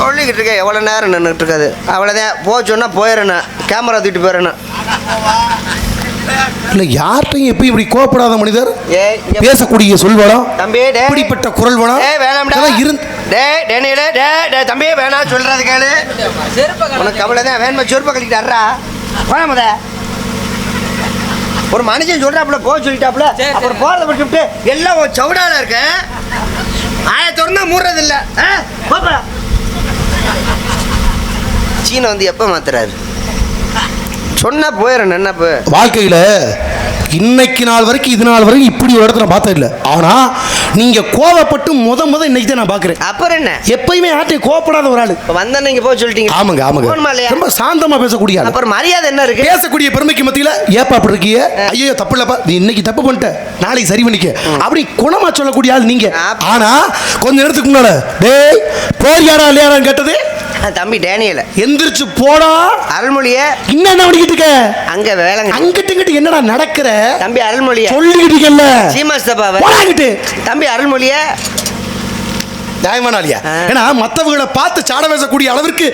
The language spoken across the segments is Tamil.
சொல்லிக்கிட்டு இருக்கேன். எவ்வளோ நேரம் நின்றுட்டு இருக்காது. அவ்வளோதான். போச்சோன்னா போயிடணும். கேமரா தூக்கிட்டு போயிடணும். இல்ல யார்கிட்டையும் எப்பயும் இப்படி கோபப்படாத மனிதர் பேசக்கூடிய சொல்வடம் தம்பி இப்படிப்பட்ட குரல் வளம் தம்பி வேணாம் சொல்றது கேளு. உனக்கு அவ்வளோதான் வேணுமா சொருப்ப கழிக்கிட்டாரா வேணாமத ஒரு மனுஷன் சொல்றாப்புல போக சொல்லிட்டாப்புல அப்புறம் போறத விட்டுவிட்டு எல்லாம் ஒரு சவுடால இருக்க ஆயத்தோர்னா மூடுறது இல்ல. சீனை வந்து எப்ப மாத்துறாரு சொன்னா போயிடணும். என்ன வாழ்க்கையில இன்னைக்கு நாள் வரைக்கும் இது நாள் வரைக்கும் இப்படி ஒரு இடத்துல பார்த்தது இல்லை. ஆனா நீங்க கோவப்பட்டு முத இன்னைக்கு தான் நான் பாக்குறேன். அப்புறம் என்ன எப்பயுமே யார்ட்டையும் கோவப்படாத ஒரு ஆளு வந்தா நீங்க போய் சொல்லிட்டீங்க. ஆமாங்க ஆமாங்க ரொம்ப சாந்தமா பேசக்கூடிய ஆளு. அப்புறம் மரியாதை என்ன இருக்கு பேசக்கூடிய பெருமைக்கு மத்தியில ஏப்பா அப்படி இருக்கீங்க ஐயோ தப்பு இல்லப்பா நீ இன்னைக்கு தப்பு பண்ணிட்ட நாளைக்கு சரி பண்ணிக்க அப்படி குணமா சொல்லக்கூடிய ஆள் நீங்க. ஆனா கொஞ்ச நேரத்துக்கு முன்னால டேய் போறியாரா இல்லையாரான்னு கேட்டது தம்பி டேனியல எந்திரிச்சு போடா அருள்மொழிய இன்னும் என்ன பண்ணிக்கிட்டு இருக்க அங்க வேலை அங்கிட்டு என்னடா நடக்கிற தம்பி அருள்மொழிய சொல்லிக்கிட்டு இருக்கல சீமாஸ் தப்பாவ தம்பி அருள்மொழிய நியாயமானாலியா ஏன்னா மற்றவங்களை பார்த்து சாட பேசக்கூடிய அளவிற்கு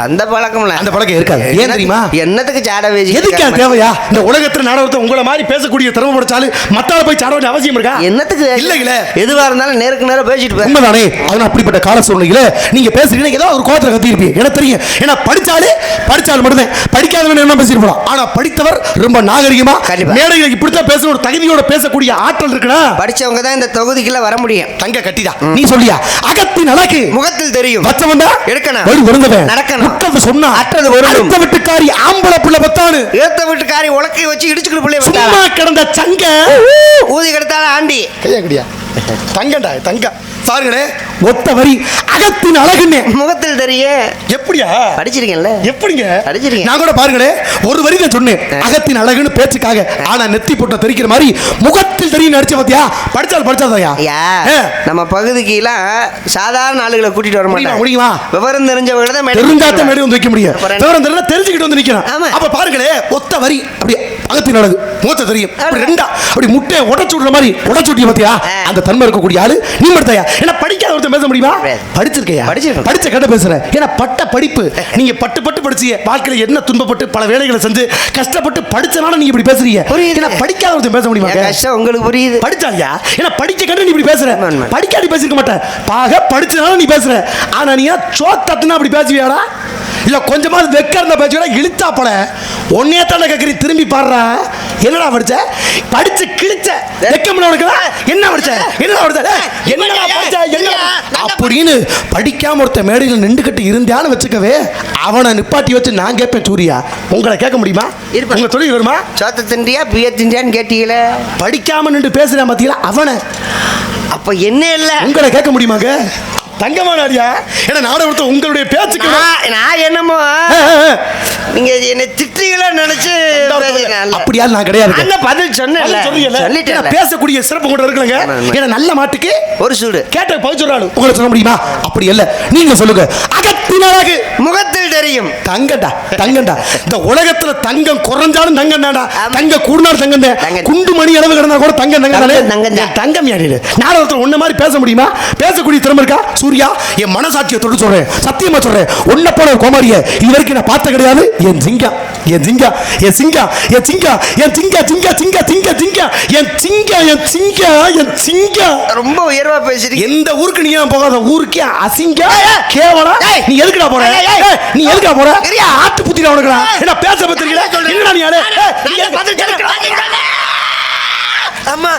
அந்த பழக்கம் அந்த பழக்கம் இருக்காது. ஏன் தெரியுமா என்னத்துக்கு சாட பேசி எதுக்கா தேவையா இந்த உலகத்துல நாடகத்தை உங்களை மாதிரி பேசக்கூடிய திறமை படைச்சாலு மத்தால போய் சாட வேண்டிய அவசியம் இருக்கா? என்னத்துக்கு இல்ல எதுவா இருந்தாலும் நேருக்கு நேரம் பேசிட்டு உண்மைதானே. அதனால அப்படிப்பட்ட கால சூழ்நிலையில நீங்க பேசுறீங்க ஏதோ ஒரு கோத்திர கத்தி இருப்பீங்க எனக்கு தெரியும். ஏன்னா படிச்சாலும் மட்டும்தான் படிக்காதவன் என்ன பேசிட்டு போலாம். ஆனா படித்தவர் ரொம்ப நாகரிகமா மேடையில் இப்படித்தான் பேச ஒரு தகுதியோட பேசக்கூடிய ஆற்றல் இருக்குன்னா படிச்சவங்க தான் இந்த தொகுதிக்குள்ள வர முடியும். தங்க கட்டிடா நீ சொல்லியா அகத்தின் அழகு முகத்தில் தெரியும் வச்சவன்டா எடுக்கணும் வழி வருந்தவன் நடக்கணும் முட்டது சொன்னா அற்றது வரும் அடுத்த வீட்டுக்காரி ஆம்பளை புள்ள பத்தானு ஏத்த வீட்டுக்காரி உலக்கை வச்சு இடிச்சுக்கிட்டு புள்ளைய சும்மா கிடந்த சங்க ஊதி கிடத்தால ஆண்டி கையா கடியா தங்கடா தங்க சாருங்களே ஒத்த வரி அகத்தின் அழகுன்னு முகத்தில் தெரியும். எப்படியா படிச்சிருக்கேன்ல எப்படிங்க படிச்சிருக்கேன் நான் கூட பாருங்களே ஒரு வரி தான் சொன்னேன் அகத்தின் அழகுன்னு பேச்சுக்காக. ஆனா நெத்தி போட்ட தெரிக்கிற மாதிரி முகத்தில் தெரியும் நடிச்ச பாத்தியா படிச்சாதாயா நம்ம பகுதிக்கு எல்லாம் சாதாரண ஆளுகளை கூட்டிட்டு வர முடியுமா விவரம் தெரிஞ்சவங்க தான் தெரிஞ்சாத்த மேடை வந்து வைக்க முடியும். விவரம் தெரியல தெரிஞ்சுக்கிட்டு வந்து நிக்கிறோம். அப்ப பாருங்களே ஒத்த வரி அப்படி அகத்தின் அழகு முகத்தை தெரியும் ரெண்டா அப்படி முட்டையை உடச்சு விடுற மாதிரி உடச்சு விட்டிய பாத்தியா அந்த தன்மை இருக்கக்கூடிய ஆளு நீ மட்டும் என்ன படிக்காத ஒருத்தர் பேச முடியுமா? படிச்சிருக்கையா படிச்ச கட்ட பேசுறேன். ஏன்னா பட்ட படிப்பு நீங்க பட்டு படிச்சீங்க வாழ்க்கையில என்ன துன்பப்பட்டு பல வேலைகளை செஞ்சு கஷ்டப்பட்டு படிச்சனால நீங்க இப்படி பேசுறீங்க. ஏன்னா படிக்காத ஒருத்தர் பேச முடியுமா? கஷ்டம் உங்களுக்கு புரியுது. படிச்சாயா ஏன்னா படிக்க கண்டு நீ இப்படி பேசுற படிக்காடி பேசிருக்க மாட்டேன் படிச்சனால நீ பேசுற. ஆனா நீ சோத்தத்துனா அப்படி பேசுவியாடா இல்ல கொஞ்சமாவது வெக்க இருந்த பேச்சுடா இழுத்தா போல ஒன்னே தானே கேட்கறீ திரும்பி பாடுறா என்னடா படிச்சு கிழிச்ச வெக்கம் உனக்கு என்ன படிச்ச என்னடா படிச்ச அப்படின்னு படிக்காம ஒருத்த மேடையில் நின்றுகிட்டு இருந்தான்னு வச்சுக்கவே அவனை நிப்பாட்டி வச்சு நான் கேட்பேன் சூரியா உங்களை கேட்க முடியுமா? உங்க தொழில் வருமா? சோத்த திண்டியா பிய திண்டியான்னு கேட்டீங்களே படிக்காம நின்று பேசுறேன் பாத்தீங்களா அவனை அப்ப என்ன இல்ல உங்களை கேட்க முடியுமாங்க? தங்கமானாரியா ஏன்னா நாடகத்தை உங்களுடைய பேச்சுக்கு நான் என்னமோ நீங்க என்ன திட்டுகளா நினைச்சு அப்படியா நான் கிடையாது. அந்த பதில் சொன்னேன் பேசக்கூடிய சிறப்பு கொண்டு இருக்கலங்க. ஏன்னா நல்ல மாட்டுக்கு ஒரு சூடு கேட்ட பதில் உங்களை சொல்ல முடியுமா? அப்படி இல்ல நீங்க சொல்லுங்க அகத்தின் அழகு முகத்தில் தெரியும் தங்கடா இந்த உலகத்துல தங்கம் குறைஞ்சாலும் தங்கம்டா தங்க கூடுனாலும் தங்கம் குண்டு மணி அளவு கிடந்தா கூட தங்கம் யாரு நாடகத்துல ஒன்ன மாதிரி பேச முடியுமா? பேசக்கூடிய திறமை இருக்கா? சூர்யா என் மனசாட்சியை தொட்டு சொல்றேன் சத்தியமா சொல்றேன் உன்னை போல கோமாரிய இது வரைக்கும் நான் பார்த்த கிடையாது. ரொம்ப உயர்வா பேசுறீங்க. எந்த ஊருக்கு நீ போகாத ஊருக்கே அசிங்க கேவலம். நீ எதுக்குடா போற? நீ எதுக்குடா போற? ஆட்டு புத்திரா உனக்கு என்ன பேச பத்திரிக்கல என்னடா நீ யாரு? அம்மா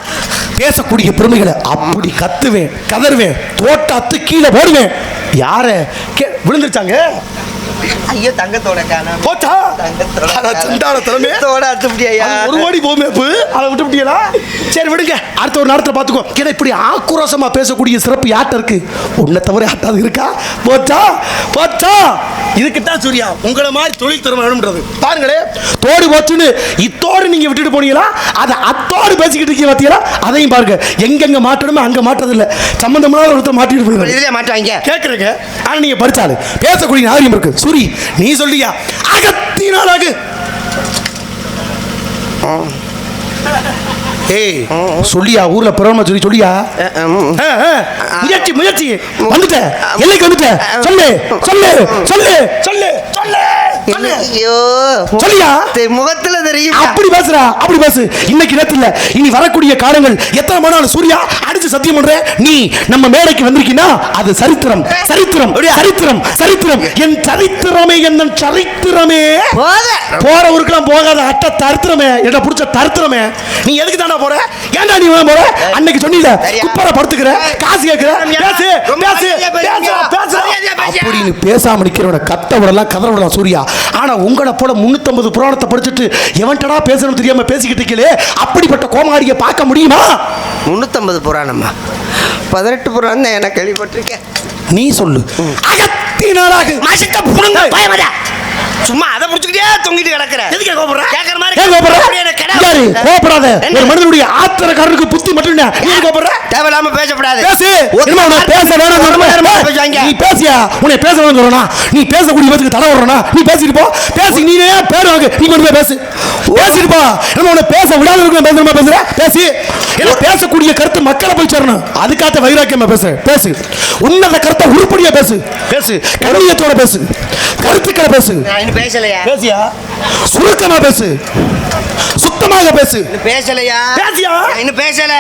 பேசக்கூடிய பெருமைகளை அப்படி கத்துவேன் கதறுவேன் தோட்டாத்து கீழே போடுவேன். யார விழுந்துருச்சாங்க ஐயோ தங்கத்தோட காணோம் போச்சா சண்டான தலைமை ஒரு ஓடி போமேப்பு அதை விட்டு விட்டீங்களா? சரி விடுங்க அடுத்த ஒரு நேரத்தில் பார்த்துக்கோ. ஏன்னா இப்படி ஆக்ரோஷமா பேசக்கூடிய சிறப்பு யார்ட்ட இருக்கு? உன்னை தவிர யார்ட்டாவது இருக்கா? போச்சா இதுக்குத்தான் சூர்யா உங்களை மாதிரி தொழில் திறமை வேணும்ன்றது. பாருங்களே தோடு போச்சுன்னு இத்தோடு நீங்க விட்டுட்டு போனீங்களா அதை அத்தோடு பேசிக்கிட்டு இருக்கீங்க பார்த்தீங்களா? அதையும் பாருங்க எங்கெங்க மாட்டணுமோ அங்க மாட்டது இல்லை சம்பந்தமான ஒருத்தர் மாட்டிட்டு போயிருக்காங்க இதுல மாட்டாங்க கேட்குறேங்க. ஆனா நீங்க படிச்சாலும் பேசக்கூடிய நாகரிகம் இருக்கு. சூரி நீ சொல்லியா அகத்தின் அழகு ஏய் சொல்லியா ஊர்ல பிரபலமா சொல்லியா முயற்சி முயற்சி வந்துட்ட எல்லைக்கு வந்துட்ட சொல்லு சொல்லு சொல்லு சொல்லு சொல்லு ஐயோ சொல்லியா முகத்துல தெரியும். அப்படி பேசுறா அப்படி பேசு. இன்னைக்கு நேரத்துல இனி வரக்கூடிய காலங்கள் எத்தனை மணி சூர்யா அடிச்சு சத்தியம் பண்ற நீ நம்ம மேடைக்கு வந்திருக்கீன்னா அது சரித்திரம் சரித்திரம் சரித்திரம் சரித்திரம் என் சரித்திரமே என்ன சரித்திரமே போற ஊருக்கெல்லாம் போகாத அட்ட தரித்திரமே என்ன புடிச்ச தரித்திரமே நீ எதுக்கு தானே போற ஏன்டா நீ போற அன்னைக்கு சொன்னீல குப்பர படுத்துக்கிற காசு கேட்கிற பேசு பேசு பேசு அப்படின்னு பேசாம நிக்கிறவன கத்த விடலாம் கதற விடலாம் சூர்யா. ஆனா உங்களை போல 350 புராணத்தை படிச்சுட்டு எவன்டா பேசணும் தெரியாம பேசிக்கிட்டு இருக்கீங்களே அப்படிப்பட்ட கோமாளியை பார்க்க முடியுமா? 350 புராணமா 18 புராணம் தான் எனக்கு கேள்விப்பட்டிருக்கேன். நீ சொல்லு. அகத்தினாலாக மாசிட்ட புடுங்க பயமடா. சும்மா அதை புடிச்சுக்கிட்டே தொங்கிட்டு கிடக்குற. எதுக்கு கோபப்படுற? கேக்குற மாதிரி யாரு கோபப்படாத. ஒரு மனிதனுடைய ஆத்திரக்காரனுக்கு புத்தி மட்டும் என்ன நீ கோபப்படுற? தேவையில்லாம பேசப்படாது. பேசு. என்ன உன பேச வேணும் நீ பேசியா? உன்னை பேச வேணும் சொல்றனா? நீ பேசக்கூடிய பேச்சுக்கு தடை வரறனா? நீ பேசிட்டு போ. பேசி நீனே பேர் வாங்க. நீ கொண்டு போய் பேசு. பேசிட்டு போ. என்ன உன பேச விடாத இருக்க பேசுறமா பேசுற? பேசி. என்ன பேசக்கூடிய கருத்து மக்களை போய் சேரணும். அதுக்காக வைராக்கியமா பேசு. பேசு. உன்னத கருத்தை உருப்படியா பேசு. பேசு. கண்ணியத்தோட பேசு. கருத்துக்களை பேசு. நான் பேசலையா? பேசியா? சுருக்கமா பேசு. சுத்தமாக பேசு. பேசலையா? பேசியா? இன்னும் பேசல.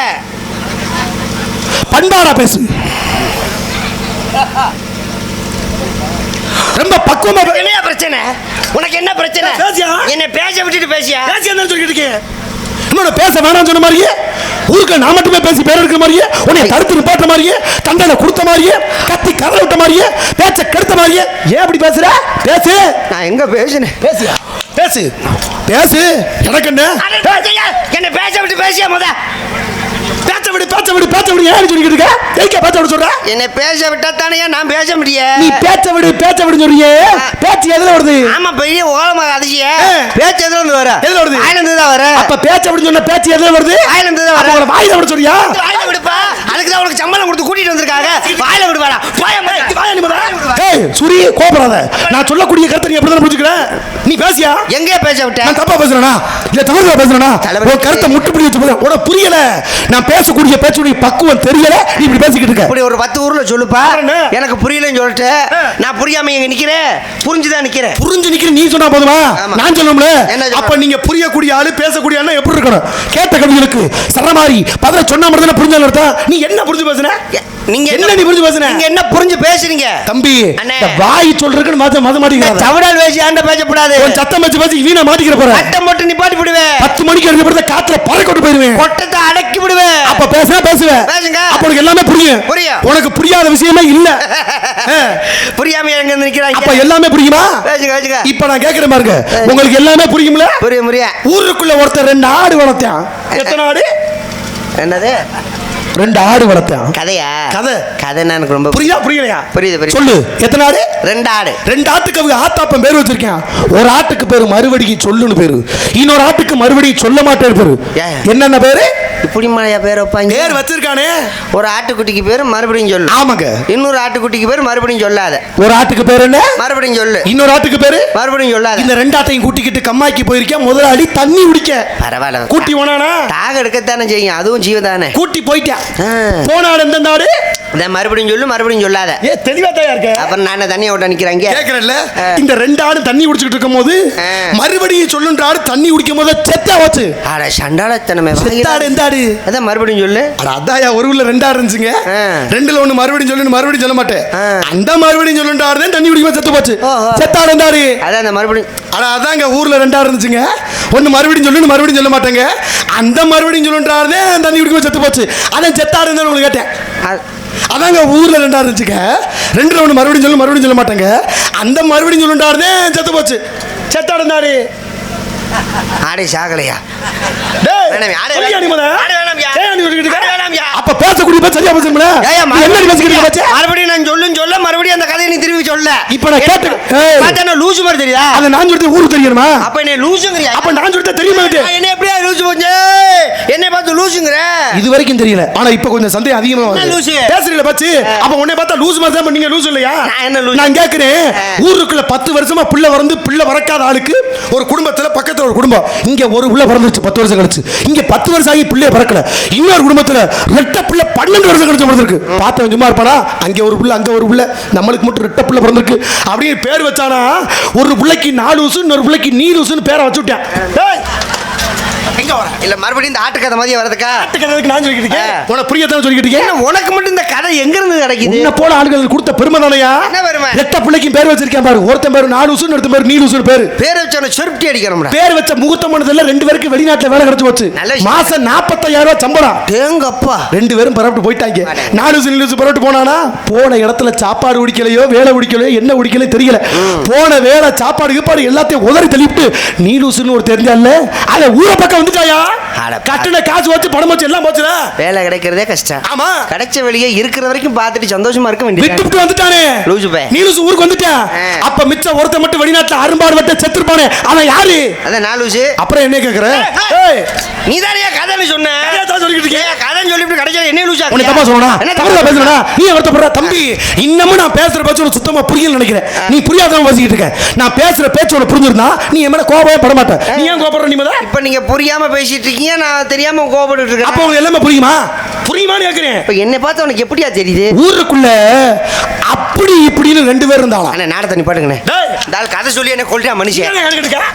பண்பாடா பேசு. ரொம்ப பக்குவமா. என்ன பிரச்சனை? உனக்கு என்ன பிரச்சனை? பேசியா? என்ன பேச விட்டுட்டு பேசியா? பேசியா சொல்லிட்டு இருக்கேன். இன்னொரு பேச வேணாம்னு சொன்ன மாதிரியே ஊருக்கு நான் மட்டுமே பேசி பேர் இருக்கிற மாதிரியே உன்னை தடுத்து நிப்பாட்ட மாதிரியே தண்டனை கொடுத்த மாதிரியே கத்தி கதை விட்ட மாதிரியே பேச்ச கெடுத்த மாதிரியே ஏன் அப்படி பேசுற? பேசு. நான் எங்க பேசுனேன்? பேசியா? பேசு. பேசு. எனக்கு என்ன என்ன பேச விட்டு பேசியா முத பேச்ச விடு பேச்ச விடு பேச்ச விடு ஏன் சொல்லிட்டு இருக்க? எதுக்கு பேச்ச விட சொல்ற? என்ன பேச விட்டா தானே நான் பேச முடியும். நீ பேச்ச விடு சொல்றியே பேச்சு எதுல வருது? ஆமா பெரிய ஓலமா அதிசிய பேச்சு எதுல இருந்து வர? எதுல வருது? வாயில இருந்து தான் வர. அப்ப பேச்ச விடு சொன்ன பேச்சு எதுல வருது? வாயில இருந்து தான் வர. அப்ப வாயில விட சொல்றியா? வாயில விடுப்பா. அதுக்கு தான் உனக்கு சம்பளம் கொடுத்து கூட்டிட்டு வந்திருக்காங்க. வாயில விடுவாடா. வாயில விடுடா. ஏய் சூரி கோபப்படாத. நான் சொல்லக்கூடிய கருத்தை நீ எப்படி தான் புரிஞ்சுக்கிற? நீ பேசியா? எங்க பேச விட்ட? நான் தப்பா பேசுறேனா? இல்ல தவறா பேசுறேனா? உன் கருத்தை முட்டுப்படி வச்சு போற. உனக்கு புரியல. நான் பேசக்கூடிய பேச்சுடைய பக்குவம் தெரியல. நீ இப்படி பேசிக்கிட்டு இருக்க. இப்படி ஒரு 10 ஊர்ல சொல்லுப்பா. எனக்கு புரியலன்னு சொல்லிட்டு நான் புரியாம இங்க நிக்கிறேன். புரிஞ்சுதான் நிக்கிறேன். புரிஞ்சு நிக்கிற நீ சொன்னா போதுமா? நான் சொல்லணும்ல. அப்ப நீங்க புரியக்கூடிய ஆளு பேசக்கூடிய ஆளு எப்படி இருக்கணும்? கேட்ட கவிகளுக்கு சரமாரி பதில சொன்னா மட்டும் தான் புரிஞ்சாலும் அர்த்தம். நீ என்ன புரிஞ்சு பேசுன? நீங்க என்ன நீ புரிஞ்சு பேசுன? நீங்க என்ன புரிஞ்சு பேசுறீங்க? தம்பி இந்த வாய் சொல்றதுக்கு மத மாட்டீங்க. தவடால் பேசி ஆண்ட பேசக்கூடாது. ஒரு சத்தம் வச்சு பேசி வீணா மாட்டிக்கிற போற. சத்தம் போட்டு நிப்பாட்டி விடுவேன். 10 மணிக்கு எடுத்து போறத காத்துல பறக்கட்டு போயிடுவேன். கொட்டத்தை அடக்கி விடுவேன். அப்ப பேசுவேன். பேசுங்க. அப்ப உனக்கு எல்லாமே புரியும். உனக்கு புரியாத விஷயமே இல்ல. புரியாம எங்க நிக்கிறாங்க? அப்ப எல்லாமே புரியுமா? பேசுங்க. இப்ப நான் கேக்குறேன் பாருங்க. உங்களுக்கு எல்லாமே புரியும்ல? புரியும். ஊருக்குள்ள ஒருத்தர் 2 ஆடு வளர்த்தான். எத்தனை ஆடு? என்னது? 2 ஆடு வளர்த்தான். கதையா? கதை எனக்கு ரொம்ப புரியலையா? புரியுது. சொல்லு. எத்தனை ஆடு? 2 ஆடு. 2 ஆட்டுக்கு அவங்க ஆத்தாப்பன் பேர் வச்சிருக்கேன். ஒரு ஆட்டுக்கு பேரு மறுபடிக்கு சொல்லுன்னு பேரு. இன்னொரு ஆட்டுக்கு மறுபடியும் சொல்ல மாட்டேன் பேரு. என்னென்ன பேரு? இப்படி மாதிரியா பேர் வைப்பாங்க? பேர் வச்சிருக்கானே. ஒரு ஆட்டுக்குட்டிக்கு பேரு மறுபடியும் சொல்லு. ஆமாங்க. இன்னொரு ஆட்டுக்குட்டிக்கு பேரு மறுபடியும் சொல்லாத. ஒரு ஆட்டுக்கு பேர் என்ன? மறுபடியும் சொல்லு. இன்னொரு ஆட்டுக்கு பேரு மறுபடியும் சொல்லாத. இந்த 2 ஆட்டையும் கூட்டிக்கிட்டு கம்மாய்க்கு போயிருக்கேன். முதலாளி தண்ணி குடிக்க. பரவாயில்ல. கூட்டி போனானா? தாக எடுக்கத்தானே செய்யும். அதுவும் ஜீவன் தானே. கூட்டி போயிட்டேன். போனாடு எந்த ஆடு? மறுபடியும் சொல்லு. மறுபடியும் சொல்லாத. தெளிவா தயார் இருக்க. அப்புறம் நான் தண்ணியை விட்டு நிக்கிறேன். கேக்குறேன்ல. இந்த 2 ஆடு தண்ணி குடிச்சிட்டு இருக்கும் போது மறுபடியும் சொல்லுன்ற ஆடு தண்ணி குடிக்கும் போது செத்தா போச்சு. அட சண்டாளத்தனமே. செத்தாடு எந்த ஆடு? அதான் மறுபடியும் சொல்லு. அட அதாயா ஒரு ஊர்ல 2 ஆடு இருந்துச்சுங்க. 2ல ஒண்ணு மறுபடியும் சொல்லுன்னு மறுபடியும் சொல்ல மாட்டேன். அந்த மறுபடியும் சொல்லுன்ற ஆடு தான் தண்ணி குடிக்கும் செத்து போச்சு. செத்தாடு எந்த ஆடு? அதான் அந்த மறுபடியும். அட அதாங்க ஊர்ல 2 ஆடு இருந்துச்சுங்க. ஒண்ணு மறுபடியும் சொல்லுன்னு மறுபடியும் சொல்ல மாட்டேங்க. அந்த மறுபடியும் சொல்லுன்ற ஆடு தான் தண்ணி குடிக்கும் செத்து போச்சு. அதான் செத்தாடு தான் உங்களுக்கு கேட்டேன். அதாங்க ஊர்ல 2 ஆடு இருந்துச்சுங்க. 2ல ஒண்ணு மறுபடியும் சொல்ல மாட்டேங்க. அந்த மறுபடியும் சொல்லுன்றாரு செத்து போச்சு. செத்தாடு நாடு ஆடே சாகலையா? அப்ப பேசக்கூடிய சரியா பேசுறீங்களா? மறுபடியும் நான் சொல்ல மறுபடியும் அந்த கதையை நீ திரும்பி சொல்ல. இப்ப நான் கேட்டு லூசு மாதிரி தெரியுதா? அதை நான் சொல்றது ஊருக்கு தெரியணுமா? அப்ப என்ன லூசுங்கறியா? அப்ப நான் சொல்றது தெரியுமா? என்ன எப்படியா லூசு போச்சு? என்ன பார்த்து லூசுங்கற? இது வரைக்கும் தெரியல. ஆனா இப்ப கொஞ்சம் சந்தேகம் அதிகமா வருது. பேசுறீல பச்சி. அப்ப உன்னை பார்த்தா லூசு மாதிரி தான் நீங்க லூசு இல்லையா? நான் கேக்குறேன். ஊருக்குள்ள 10 வருஷமா பிள்ளை வளர்ந்து பிள்ளை வளர்க்காத ஆளுக்கு ஒரு குடும்பத்துல பக்கத்துல ஒரு குடும்பம் இங்க ஒரு உள்ள பிறந்துச்சு 10 வருஷம் கழிச்சு. இங்க 10 வருஷம் ஆகி பிள்ளைய பிறக்கல. இன்னொரு குடும்பத்துல ரெட்ட பிள்ளை 12 வருஷம் கழிச்சு பிறந்திருக்கு. பார்த்தவன் சும்மா இருப்பானா? அங்கே ஒரு பிள்ளை, அங்கே ஒரு பிள்ளை, நம்மளுக்கு மட்டும் ரெட்ட பிள்ளை பிறந்திருக்கு அப்படின்னு பேர் வச்சானா, ஒரு பிள்ளைக்கு 4 லூசு, இன்னொரு பிள்ளைக்கு நீ லூசுன்னு பேரை வச்சு விட்டான். எங்க வர? இல்ல மறுபடியும் இந்த ஆட்டுக்கதை மாதிரி வரதுக்கா? ஆட்டுக்கதைக்கு நான் சொல்லிக்கிட்டு இருக்கேன். உனக்கு புரியதான் சொல்லிக்கிட்டு இருக்கேன். உனக்கு மட்டும் இந்த கதை எங்க இருந்து கிடைக்குது? என்ன போல ஆளுகள் கொடுத்த பெருமை தானையா? என்ன பெருமை? ரெட்ட பிள்ளைக்கு பேர் வச்சிருக்கேன் பாரு. ஒருத்தன் பேரு 4 லூசுன்னு, ஒருத்தன் பேரு நீ லூசுன்னு பேரு. பேர் வச்சவன சுருட்டி அடிக்கிறோம்டா. பேர் வச்ச முகூர்த்தம் பண்ணதுல 2 பேருக்கு வெளிநாட்டுல வேலை கிடைச்சு போச்சு. மாசம் 45,000 ரூபாய் சம்பளம். தேங்கப்பா. 2 பேரும் பரப்பிட்டு போயிட்டாங்க. 4 லூசு நீ லூசு பரப்பிட்டு போனானா, போன இடத்துல சாப்பாடு குடிக்கலையோ வேலை குடிக்கலையோ என்ன குடிக்கலையோ தெரியல. போன வேலை சாப்பாடு கீப்பாடு எல்லாத்தையும் உதறி தள்ளிவிட்டு நீ லூசுன்னு ஒரு தெரிஞ்சால அத ஊரை பக்கம் வந்துட்டாயா? கட்டுன காசு வச்சு பணம் வச்சு எல்லாம் போச்சுல. வேலை கிடைக்கிறதே கஷ்டம். ஆமா, கிடைச்ச வெளியே இருக்கிற வரைக்கும் பார்த்துட்டு சந்தோஷமா இருக்க வேண்டியது. விட்டு வந்துட்டானே லூசு பே. நீ லூசு ஊருக்கு வந்துட்டான். அப்ப மிச்ச ஒருத்த மட்டும் வெளிநாட்டுல அரும்பாடு வட்ட செத்துருப்பானே, அவன் யாரு? அதான் நான் லூசு. அப்புறம் என்ன கேக்குற? நீ தானே கதைன்னு சொன்ன. சொல்லிட்டு இருக்கேன். கதைன்னு சொல்லிட்டு கடைசியா என்ன லூசா? உன்னை தப்பா சொன்னா? தப்பா பேசுறா? நீ வருத்தப்படுற தம்பி. இன்னமும் நான் பேசுற பேச்சு உனக்கு சுத்தமா புரியல நினைக்கிறேன். நீ புரியாதவன் பேசிக்கிட்டு இருக்க. நான் பேசுற பேச்சு உனக்கு புரிஞ்சிருந்தா நீ என் மேல கோபமே பட மாட்ட. நீ ஏன் கோபப்படுற? நீ மேல இப்ப நீங்க புரியாம பேசிட்டு இருக்கீங்க, நான் தெரியாம கோபப்பட்டு இருக்கேன். அப்ப உங்களுக்கு எல்லாமே புரியுமா? புரியுமான்னு கேக்குறேன். இப்ப என்னை பார்த்து உனக்கு எப்படியா தெரியுது? ஊருக்குள்ள அப்படி இப்படின்னு 2 பேர் இருந்தாங்க. அண்ணா நாடத்தை நீ பாட்டுங்கண்ணே. இந்த கதை சொல்லி என்ன கொல்றா மனுஷன்.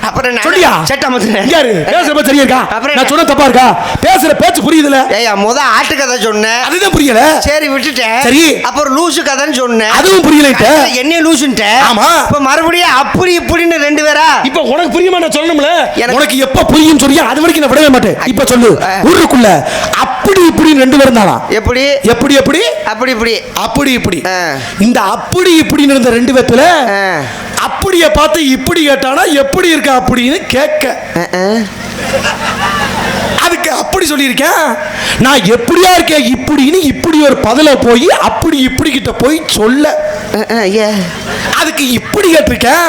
அப்புறம் சொல்லியா சட்டா மத்துறேன். யாரு பேசுற பேச்சு சரியா இருக்கா? நான் சொன்ன தப்பா இருக்கா? பேசுற பேச்சு புரியுதுல? ஏய்யா முத ஆட்டு கதை சொன்னேன், அதுதான் புரியல. சரி விட்டுட்டேன். சரி, அப்புறம் லூசு கதைன்னு சொன்னேன், அதுவும் புரியல. என்ன லூசுன்ட்ட? ஆமா. இப்ப மறுபடியும் அப்படி இப்படின்னு 2 பேரா? இப்ப உனக்கு புரியுமா? நான் சொல்லணும்ல. உனக்கு எப்ப புரியும் சொல்லியா? அது வரைக்கும் நான் விடவே மாட்டேன். இப்ப சொல்லு. ஊருக்குள்ள அப்படி இப்படி 2 பேர் இருந்தானா? எப்படி எப்படி எப்படி அப்படி இப்படி அப்படி இப்படி. இந்த அப்படி இப்படின்னு இருந்த 2 பேத்துல அப்படியே பார்த்து இப்படி கேட்டானா எப்படி இருக்கா அப்படின்னு கேட்க, அதுக்கு அப்படி சொல்லியிருக்கேன். நான் எப்படியா இருக்கேன் இப்படின்னு இப்படி ஒரு பதில போய் அப்படி இப்படி கிட்ட போய் சொல்ல, அதுக்கு இப்படி கேட்டிருக்கேன்.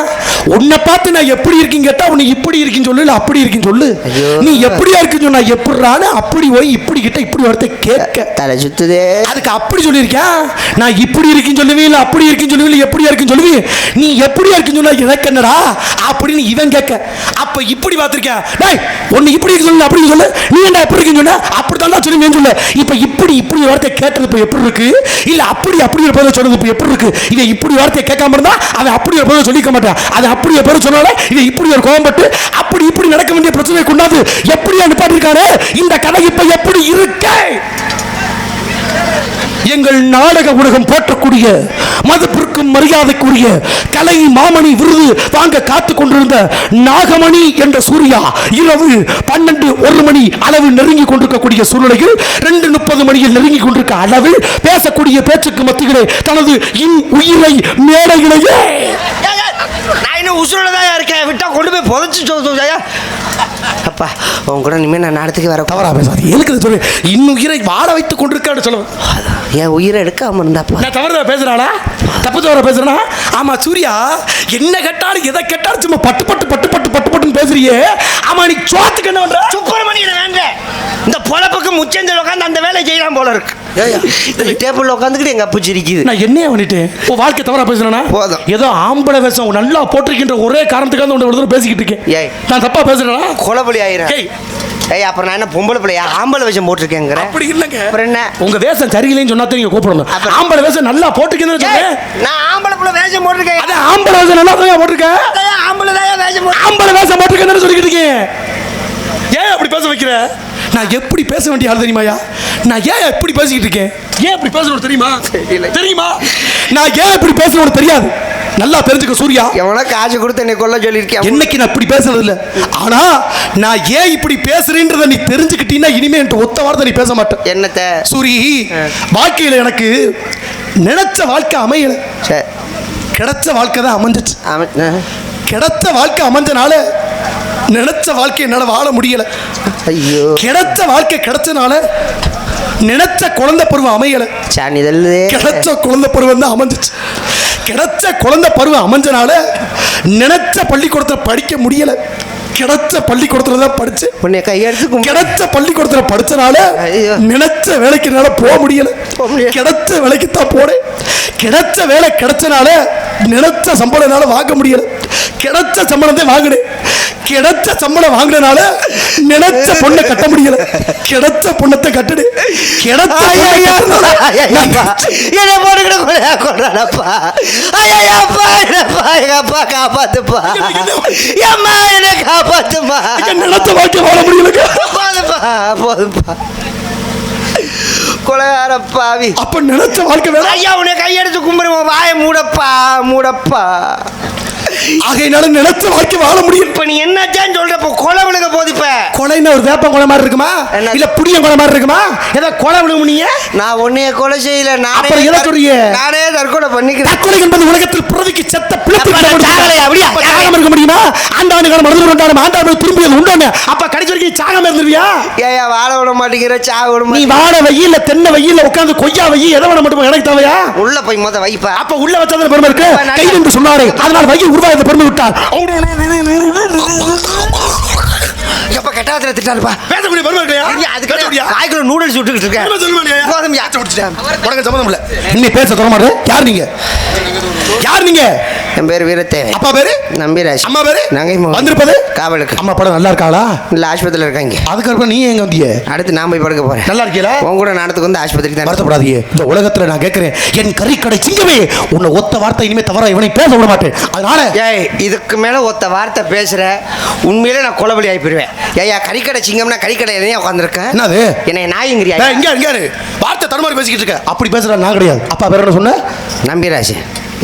உன்னை பார்த்து நான் எப்படி இருக்கீங்க கேட்டா உன்னை இப்படி இருக்குன்னு சொல்லு, அப்படி இருக்குன்னு சொல்லு. நீ எப்படியா இருக்குன்னு சொன்னா எப்படிறான்னு அப்படி போய் இப்படி கிட்ட இப்படி வார்த்தை கேட்க தலை சுத்துதே. அதுக்கு அப்படி சொல்லியிருக்கேன். நான் இப்படி இருக்குன்னு சொல்லுவீங்க, அப்படி இருக்குன்னு சொல்லுவீங்க, எப்படியா இருக்குன்னு சொல்லுவீங்க. நீ எப்படியா இருக்குன்னு சொன்னா எனக்கு என்னடா அப்படின்னு இவன் கேட்க, அப்ப இப்படி பார்த்திருக்கேன். டேய் ஒன்னு இப்படி இருக்கு சொல்லு, அப்படி சொல்லு. நீ என்ன எப்படி இருக்குன்னு சொன்னா அப்படித்தான் சொல்லுவேன்னு சொல்லு. இப்ப இப்படி இப்படி வார்த்தை கேட்டது இப்ப எப்படி இருக்கு? இல்ல அப்படி அப்படி ஒரு பதில் சொன்னது இப்ப எப்படி இருக்கு? இதை இப்படி வார்த்தையை கேட்காம இருந்தா அவன் அப்படி ஒரு பதில் சொல்லிக்க மாட்டான். அது அப்படி ஒரு பதில் சொன்னாலே இதை இப்படி ஒரு கோபப்பட்டு அப்படி இப்படி நடக்க வேண்டிய பிரச்சனை கொண்டாது எப்படியா நிப்பாட்டிருக்காரு. இந்த கதை இப்ப எப்படி இருக்கு? எங்கள் நாடக உலகம் போற்றக்கூடிய மதிப்பிற்கும் மரியாதைக்குரிய கலை மாமணி விருது வாங்க காத்து கொண்டிருந்த நாகமணி என்ற சூர்யா இரவு 12-1 மணி அளவு நெருங்கி கொண்டிருக்கக்கூடிய சூழ்நிலையில் 2:30 மணியில் நெருங்கி கொண்டிருக்க அளவில் பேசக்கூடிய பேச்சுக்கு மத்தியிலே தனது உயிரை மேடையிலேயே நான் இன்னும் உசுரோடதான் இருக்கேன், விட்டா கொண்டு போய் புதைச்சு அப்பா உன் கூட இனிமே நான் நாடத்துக்கு வர தவறா பேசாது. எனக்கு சொல்லு, இன்னுயிரை வாழ வைத்துக் கொண்டிருக்கான்னு சொல்லுவேன். என் உயிரை எடுக்காம இருந்தாப்பா. நான் தவறா பேசுறாளா? தப்பு தவறா பேசுறா? ஆமா சூர்யா, என்ன கேட்டாலும் எதை கேட்டாலும் சும்மா பட்டு பட்டு பட்டு பட்டு பட்டு பட்டுன்னு பேசுறியே. ஆமா நீ சோத்துக்கு என்ன பண்ற? சுப்பிரமணியன் வேண்ட இந்த பொழப்புக்கு முச்சந்தில் உட்காந்து அந்த வேலை செய்யலாம் போல இருக்கு. டேபிள்ல உட்காந்துக்கிட்டு எங்க அப்பு சிரிக்குது. நான் என்ன பண்ணிட்டேன்? உன் வாழ்க்கை தவறா பேசுறேனா? போதும். ஏதோ ஆம்பளை வேஷம் நல்லா போட்டிருக்கின்ற ஒரே காரணத்துக்காக உன்னை பேசிக்கிட்டு இருக்கேன். நான் தப்பா பேசுறேனா? கொலபலி ஆயிரம். ஏய் அப்புறம் நான் என்ன பொம்பளை பிள்ளையா? ஆம்பளை வேஷம் போட்டிருக்கேங்கிற? அப்படி இல்லைங்க. அப்புறம் என்ன? உங்க வேஷம் சரியில்லைன்னு சொன்னா நீங்க கூப்பிடணும். ஆம்பளை வேஷம் நல்லா போட்டிருக்கேன்னு சொல்றேன். நான் ஆம்பளை பிள்ளை வேஷம் போட்டிருக்கேன். அத ஆம்பளை வேஷம் நல்லா தான் போட்டிருக்கேன். ஆம்பளை தான் வேஷம் ஆம்பளை வேஷம் போட்டிருக்கேன்னு சொல்லிக்கிட்டு இருக்கேன். ஏன் அப்படி பேச வைக்கிற? நான் எப்படி பேச வேண்டிய ஆள் தெரியுமாயா? நான் ஏன் எப்படி பேசிக்கிட்டு இருக்கேன்? ஏன் இப்படி பேசணும் தெரியுமா? தெரியுமா? நான் ஏன் இப்படி பேசணும் தெரியாது. நல்லா தெரிஞ்சுக்க சூர்யா. எவனா காசு கொடுத்து என்னை கொல்ல சொல்லியிருக்கேன். என்னைக்கு நான் இப்படி பேசுறது இல்ல. ஆனா நான் ஏன் இப்படி பேசுறேன்றத நீ தெரிஞ்சுக்கிட்டீங்கன்னா இனிமே என்கிட்ட ஒத்த வார்த்தை நீ பேச மாட்டேன். என்னத்த சூரி, வாழ்க்கையில எனக்கு நினைச்ச வாழ்க்கை அமையல. கிடைச்ச வாழ்க்கை தான் அமைஞ்சிச்சு. கிடைச்ச வாழ்க்கை அமைஞ்சனால நினைச்ச வாழ்க்கை என்னால வாழ முடியல. ஐயோ, கிடைச்ச வாழ்க்கை கிடைச்சனால நினைச்ச குழந்தை பருவம் அமையல. கிடைச்ச குழந்தை பருவம் தான் அமைஞ்சிச்சு. கிடைச்ச குழந்தை பருவம் அமைஞ்சனால நினைச்ச பள்ளிக்கூடத்தில் படிக்க முடியல. கிடைச்ச பள்ளிக்கூடத்துல தான் படிச்சு கிடைச்ச பள்ளிக்கூடத்துல படிச்சனால நினைச்ச வேலைக்கு என்னால போக முடியல. கிடைச்ச வேலைக்கு தான் போனேன். கிடைச்ச வேலை கிடைச்சனால நினைச்ச சம்பளம் என்னால வாங்க முடியல. கிடைச்ச சம்பளத்தை வாங்கினேன். கிடைச்ச சம்பளம் வாங்குறதுனால நினைச்ச பொண்ணை கட்ட முடியல. கிடைச்ச பொண்ணத்தை கட்டுடு. கிடைச்ச என்ன போட்டுக்கிட கொள்றானப்பா. ஐயாப்பா என்னப்பா எங்க அப்பா காப்பாத்துப்பா. ஏம்மா என்ன காப்பாத்துமா. நினைச்ச வாழ்க்கை வாழ முடியல. போதுப்பா போதுப்பா கொலைகாரப்பாவி. அப்ப நினைச்ச வாழ்க்கை வேணும். ஐயா உன்னை கையெடுத்து கும்பிடுவோம். வாய மூடப்பா மூடப்பா. ஆகையினால நினைச்ச வாழ்க்கை வாழ முடியும். இப்ப நீ என்னச்சான்னு சொல்றப்ப கொலை விழுக போது. இப்ப கொலைன்னா ஒரு வேப்பம் கொலை மாதிரி இருக்குமா இல்ல புடியம் கொலை மாதிரி இருக்குமா? ஏதோ கொலை விழுக முடிய. நான் உன்னைய கொலை செய்யல. நானே தற்கொலை பண்ணிக்கிறேன். தற்கொலை என்பது உலகத்தில் பிறவிக்கு செத்த பிள்ளைக்கு அப்படியா இருக்க முடியுமா? ஆண்டாண்டு காலம் மருந்து கொண்டாடும் ஆண்டாண்டு திரும்பி உண்டோன்னு அப்ப கடைசி வரைக்கும் சாகாம இருந்துருவியா? ஏயா வாழ விட மாட்டேங்கிற சாக விட. நீ வாழ வெயில தென்னை வெயில உட்காந்து கொய்யா வெயி எதை விட மட்டும் எனக்கு தேவையா? உள்ள போய் மொத வைப்பா. அப்ப உள்ள வச்சது பெருமை இருக்கு. கை என்று சொன்னாரே அதனால வெயில் உருவாக பெருமை விட்டார். எப்ப கெட்டாத்துல திட்டாருப்பா. பேசக்கூடிய பெருமை இல்லையா? அதுக்கு காய்க்குள்ள நூடுல்ஸ் விட்டுக்கிட்டு இருக்கேன். உனக்கு சம்மதம் இல்ல. இன்னி பேச தர மாட்டேன். யார் நீங்க? யார் நீங்க? என் பேர் வீரத்தேவன். அப்பா பேரு நம்பிராஜ். அம்மா பேரு நங்கை. வந்திருப்பது காவலுக்கு. அம்மா படம் நல்லா இருக்காளா? இல்ல ஆஸ்பத்திரியில் இருக்காங்க. அதுக்கப்புறம் நீ எங்க வந்தீங்க? அடுத்து நான் போய் படுக்க போறேன். நல்லா இருக்கீங்களா? உங்க கூட நடத்துக்கு வந்து ஆஸ்பத்திரிக்கு தான். வருத்தப்படாதீங்க. இந்த உலகத்துல நான் கேட்கிறேன் என் கறிக்கடை சிங்கமே உன்னை ஒத்த வார்த்தை இனிமே தவறா இவனை பேச விட மாட்டேன். அதனால ஏய் இதுக்கு மேல ஒத்த வார்த்தை பேசுற உண்மையிலே நான் கொலபலி ஆகி போயிருவேன். ஏயா கறிக்கடை சிங்கம்னா கறிக்கடை எதையா உட்காந்துருக்கேன். என்னது என்னை நாய்ங்கிறியா? இங்க வார்த்தை தடுமாறி பேசிக்கிட்டு இருக்க. அப்படி பேசுற நான் கிடையாது. அப்பா பேர் என்ன சொன்ன? நம்பிராஜ்.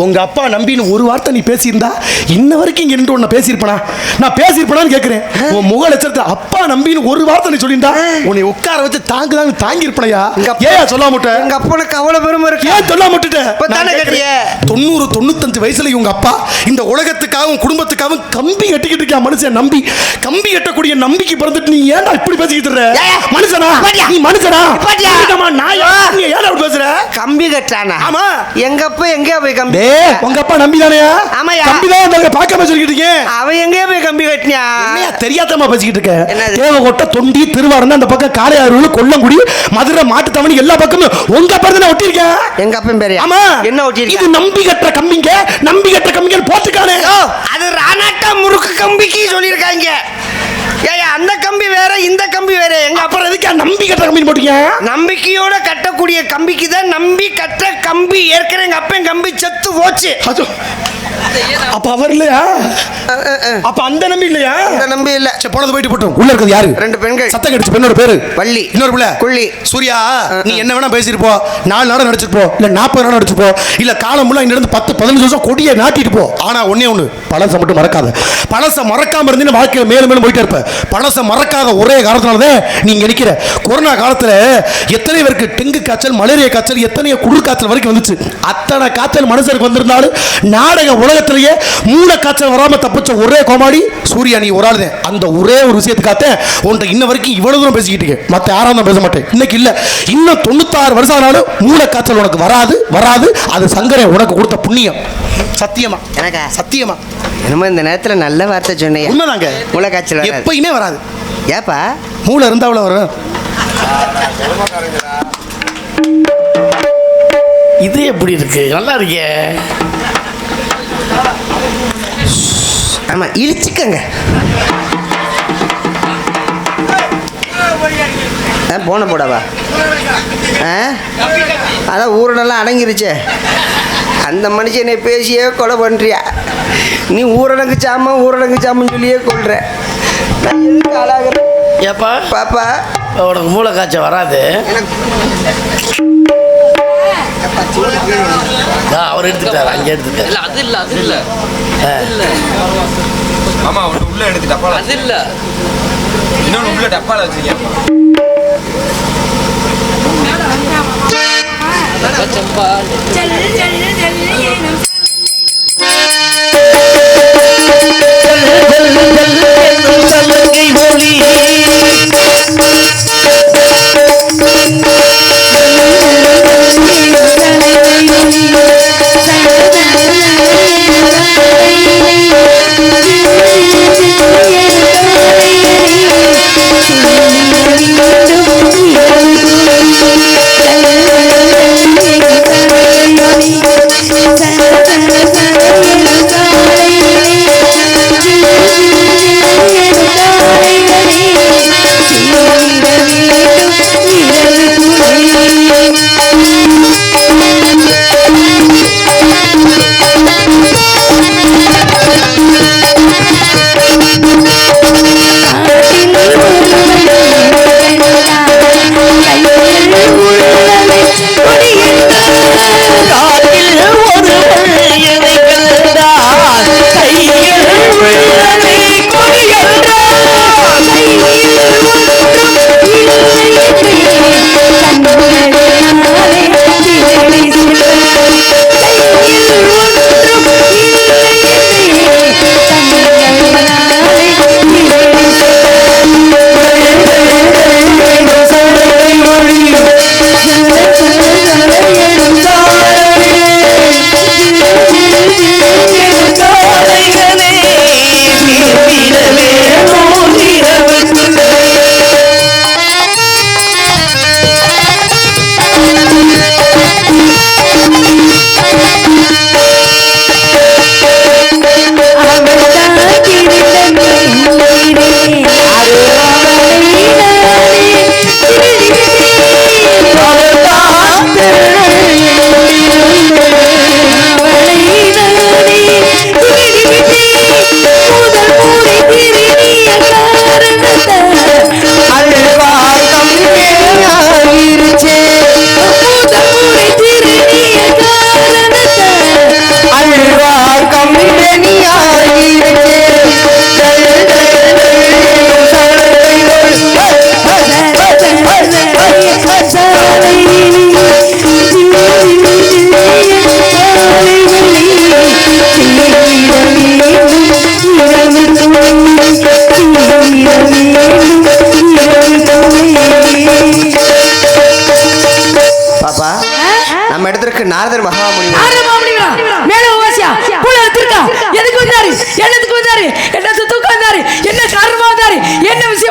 உங்க அப்பா நம்பின்னு ஒரு வார்த்தை நீ பேசியிருந்தா இன்ன வரைக்கும் இங்க நின்று உன்னை பேசியிருப்பனா? நான் பேசியிருப்பேனான்னு கேட்கிறேன். உன் முக லட்சத்தை அப்பா நம்பின்னு ஒரு வார்த்தை நீ சொல்லியிருந்தா உன்னை உட்கார வச்சு தாங்கி இருப்பனையா? ஏன் சொல்ல மாட்டேன்? எங்க அப்பனுக்கு அவ்வளவு பெருமை இருக்கு. ஏன் சொல்ல மாட்டேன்? 90 95 வயசுல உங்க அப்பா இந்த உலகத்துக்காகவும் குடும்பத்துக்காகவும் கம்பி கட்டிக்கிட்டு இருக்க மனுஷன் நம்பி கம்பி கட்டக்கூடிய நம்பிக்கை பிறந்துட்டு நீ ஏன்டா இப்படி பேசிக்கிட்டு இருக்க? மனுஷனா நீ? மனுஷனா நீ ஏன் அப்படி பேசுற? கம்பி கட்டானா? ஆமா. எங்க அப்பா எங்க போய் கம்பி? உங்க அப்பா நம்பிதானயா? ஆமாயா. நம்பிதான் அந்த பார்க்காம சொல்லிட்டு இருக்கேன். அவன் எங்க போய் கம்பி கட்டினா? என்னையா தெரியாதமா பேசிக்கிட்டு இருக்க? தேவகோட்டை தொண்டி திருவாரூர் அந்த பக்கம் காளையாறு கொல்லங்குடி மதுரை மாட்டுத்தவணி எல்லா பக்கமும் உங்க அப்பா தானே ஒட்டி இருக்க. எங்க அப்பன் பேரு? ஆமா. என்ன ஒட்டி இருக்கு? இது நம்பி கட்டுற கம்பிங்க. நம்பி கட்டுற கம்பிங்க போட்டுக்கானே. அது ராணாட்டா முறுக்கு கம்பிக்கு சொல்லியிருக்காங்க. ஏய் அந்த கம்பி வேற இந்த கம்பி வேற. எங்க அப்புறம் எதுக்கு நம்பி கட்டுற கம்பி போட்டீங்க? நம்பிக்கையோட கட்டக்கூடிய கம்பிக்கு தான் நம்பி கட்டுற கம்பி. ஏற்கனவே எங்க அப்பன் கம்பி செத்து போச்சு. அப்ப அவர் இல்லையா? அப்ப அந்த நம்பி இல்லையா? அந்த நம்பி இல்ல. போனது போயிட்டு போட்டோம். உள்ள இருக்குது யாரு? 2 பெண்கள். சத்தம் கடிச்சு. பெண்ணோட பேரு வள்ளி. இன்னொரு பிள்ளை குள்ளி. சூர்யா நீ என்ன வேணா பேசிட்டு போ. 4 நாள் நடிச்சிட்டு போ. இல்ல 40 நாள் நடிச்சு போ. இல்ல காலம் முள்ள இங்க இருந்து 10-15 வருஷம் கொடியை நாட்டிட்டு போ. ஆனா ஒண்ணே ஒண்ணு பழச மட்டும் மறக்காத. பழச மறக்காம இருந்தீங்கன்னா வாழ்க்கையில மேலும் மேலும் போயிட்டே இருப்ப. பழச மறக்காத ஒரே காரணத்தினாலதான் நீங்க நிக்கிற. கொரோனா காலத்துல எத்தனை பேருக்கு டெங்கு காய்ச்சல் மலேரியா காய்ச்சல் எத்தனையோ குளிர் காய்ச்சல் வரைக்கும் வந்துச்சு. அத்தனை காய்ச்சல் மனுஷருக்கு வந்திருந்தாலும் நாடக உலகத்திலேயே மூல காய்ச்சல் வராம தப்பிச்ச ஒரே கோமாடி சூர்யா நீ ஒரு ஆள் தான். அந்த ஒரே ஒரு விஷயத்துக்காக உன்ட்ட இன்ன வரைக்கும் இவ்வளவு தூரம் பேசிக்கிட்டு இருக்கேன். மற்ற யாராவது தான் பேச மாட்டேன். இன்னைக்கு இல்ல இன்னும் 96 வருஷம் ஆனாலும் மூல காய்ச்சல் உனக்கு வராது. அது சங்கரே உனக்கு கொடுத்த புண்ணியம். சத்தியமா எனக்கா? சத்தியமா. என்னமோ இந்த நேரத்துல நல்ல வார்த்தை சொன்னீங்க. உண்மைதாங்க. மூல காய்ச்சல் எப்பயுமே வராது. ஏப்பா மூளை இருந்தா அவ்வளவு வரும். இது எப்படி இருக்கு? நல்லா இருக்கே. ஆமா இழிச்சுக்கங்க. போன போடவா? அதான் ஊரடெல்லாம் அடங்கிருச்சே. அந்த மனுஷனை பேசியே கொலை பண்றியா? நீ ஊரடங்கு சாமன்னு சொல்லியே கொள்ற. நான் எதுக்கு ஆளாகிறேன்? ஏப்பா பாப்பா உனக்கு மூளை காய்ச்சல் வராது. அவர் எடுத்துட்டாரு. அங்கே எடுத்துட்டாரு. இல்ல அது இல்ல அது இல்ல இல்ல ஆமா ஒன்று உள்ள எடுத்து டப்பால அது இல்ல இன்னொன்று உள்ள டப்பால வச்சிருக்கேன். Semba Thank you.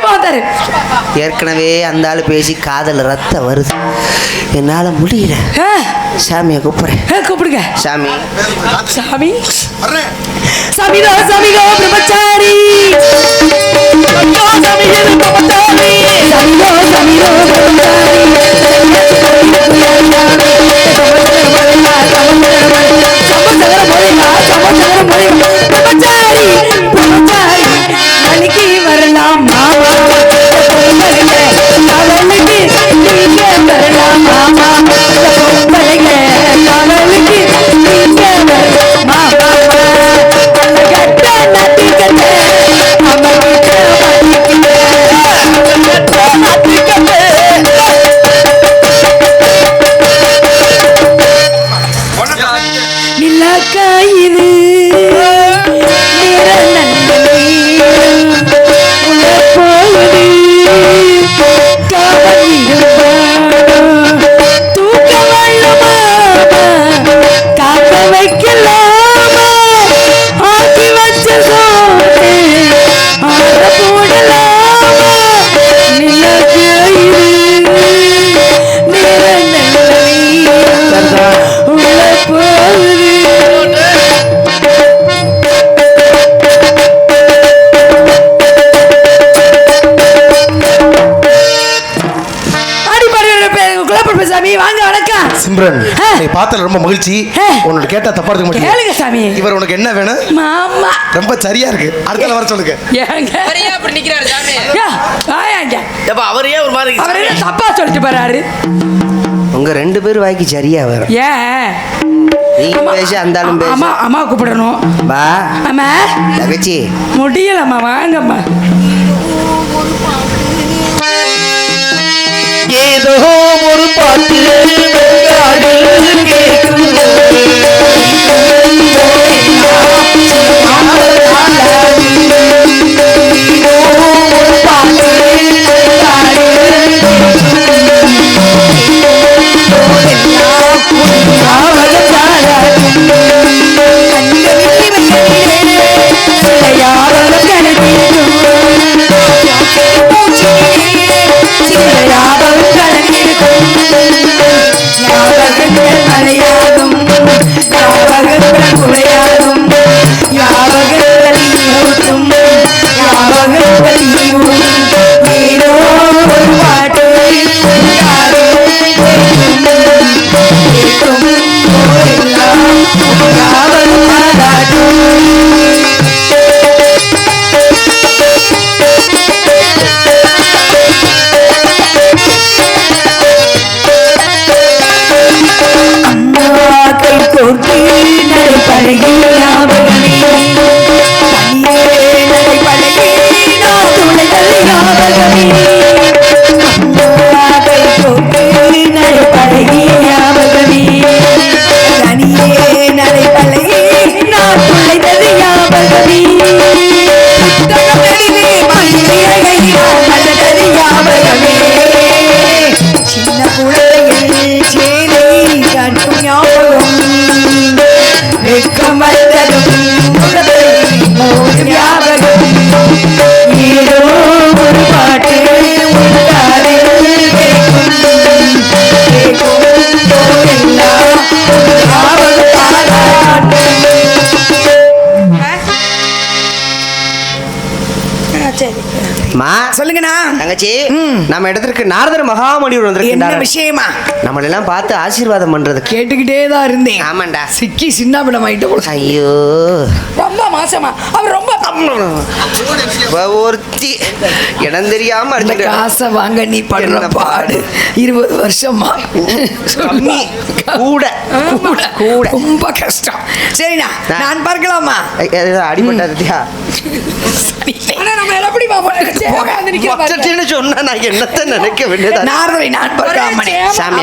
நிச்சயமா வந்தாரு. ஏற்கனவே அந்த ஆள் பேசி காதல் ரத்தம் வருது, என்னால முடியல. சாமியை கூப்பிடுறேன். கூப்பிடுங்க. சாமி சாமி சாமிதோ சாமிதோ பிரம்மச்சாரி. சாமிதோ சாமிதோ பிரம்மச்சாரி. சாமிதோ சாமிதோ பிரம்மச்சாரி. மணிக்கு வரலாம் மாமா, அவளுக்கு நீங்க வரலாம் மாமா, கவலுக்கு நீங்க வரலாம் மாமா, கட்ட நட்டு கட்ட அமர்கிட்ட நட்டு கட்ட. நிலக்காயிரு சிம்ரன், நீ பார்த்தல ரொம்ப மகிழ்ச்சி. உன்னோட கேட்டா தப்பா இருக்க மாட்டேங்குது. கேளுங்க சாமி. இவர் உனக்கு என்ன வேணும்? மாமா ரொம்ப சரியா இருக்கு. அடுத்த வர சொல்லுங்க. ஏங்க அவரே அப்படி நிக்கிறாரு சாமி. ஆயாங்க ஏப்பா அவர் ஏன் ஒரு மாதிரி அவர் என்ன தப்பா சொல்லிட்டு போறாரு? உங்க 2 பேர் வாய்க்கு சரியா வரும். ஏன் நீங்க பேசி அந்த ஆளும் பேசி. அம்மா அம்மா கூப்பிடணும். வா அம்மா தகச்சி. முடியலம்மா, வாங்கம்மா. ஏதோ ஒரு பாட்டு சொல்லுங்கண்ணா. தங்கச்சி, நம்ம இடத்திற்கு நாரதர் மகாமணிவர் வந்திருக்கிறார். என்ன விஷயமா? நம்மள எல்லாம் பார்த்து ஆசீர்வாதம் பண்றது கேட்டுக்கிட்டே தான் இருந்தேன். ஆமாண்டா. சிக்கி சின்னாபிடம் ஆயிட்டு. ஐயோ ரொம்ப மாசமா அவர் ரொம்ப ஒருத்தி இடம் தெரியாம அடிச்சுட்டு காசை வாங்க நீ படுற பாடு 20 வருஷமா கம்மி கூட கூட ரொம்ப கஷ்டம். சரிண்ணா, நான் பார்க்கலாமா? அடிபட்டா நம்ம எப்படி சொன்னா நான் என்னத்த நினைக்க வேண்டியதா? நாரதரை நான் பார்க்கலாமா?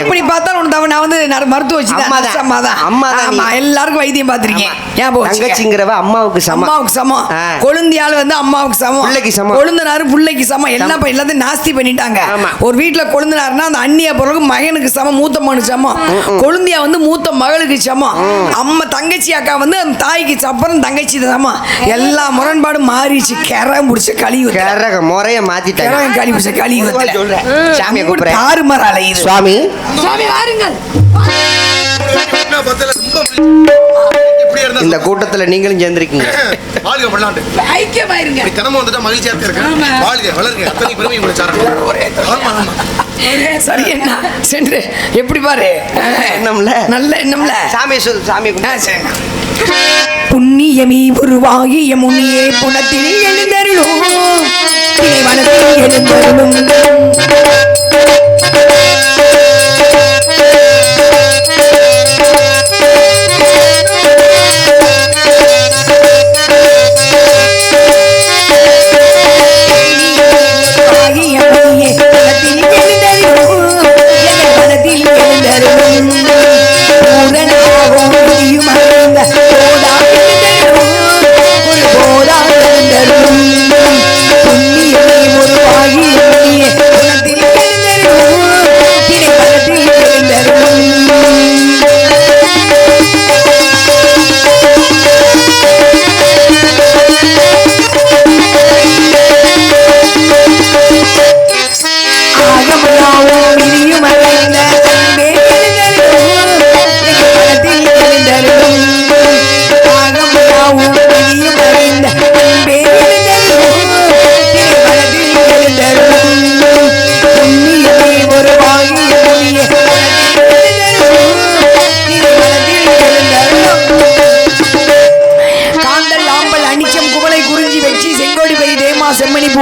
அப்படி பார்த்தாலும் நான் வந்து மருத்துவ வச்சு அம்மா தான். ஆமா, எல்லாருக்கும் வைத்தியம் பார்த்திருக்கேன். ஏன் தங்கச்சிங்கிறவ அம்மா அம்மாவுக்கு சமம். அம்மாவுக்கு சமம். ஆ. கொழுந்தியால் வந்து அம்மாவுக்கு சமம். பிள்ளைக்கு சமம். கொழுந்தனாரு பிள்ளைக்கு சமம். எல்லாம் இப்ப எல்லாத்தையும் நாஸ்தி பண்ணிட்டாங்க. ஆமா. ஒரு வீட்டுல கொழுந்தனாருன்னா அந்த அண்ணிய பிறகு மகனுக்கு சமம், மூத்த மகனுக்கு சமம். கொழுந்தியா வந்து மூத்த மகளுக்கு சமம். அம்மா தங்கச்சி அக்கா வந்து அந்த தாய்க்கு அப்புறம் தங்கச்சி சமம். எல்லா முரண்பாடும் மாறிச்சு. கரை முடிச்ச கழிவு முறைய மாத்திட்டாங்க. கழி முடிச்ச கழிவு சொல்றேன். சாமியை கூப்பிடுறேன். தாறுமாறு அலையுது. சுவாமி சுவாமி வாருங்கள். இந்த கூட்டத்துல நீங்களும் சேர்ந்திருக்கீங்க. ஐக்கியமாயிருங்க. சரி என்ன சென்று எப்படி பாரு எண்ணம்ல நல்ல எண்ணம்ல சாமி சொல். சாமி புண்ணியமீ உருவாகிய முனியே புனத்தில் எழுந்தருளும் வனத்தில் எழுந்தருளும்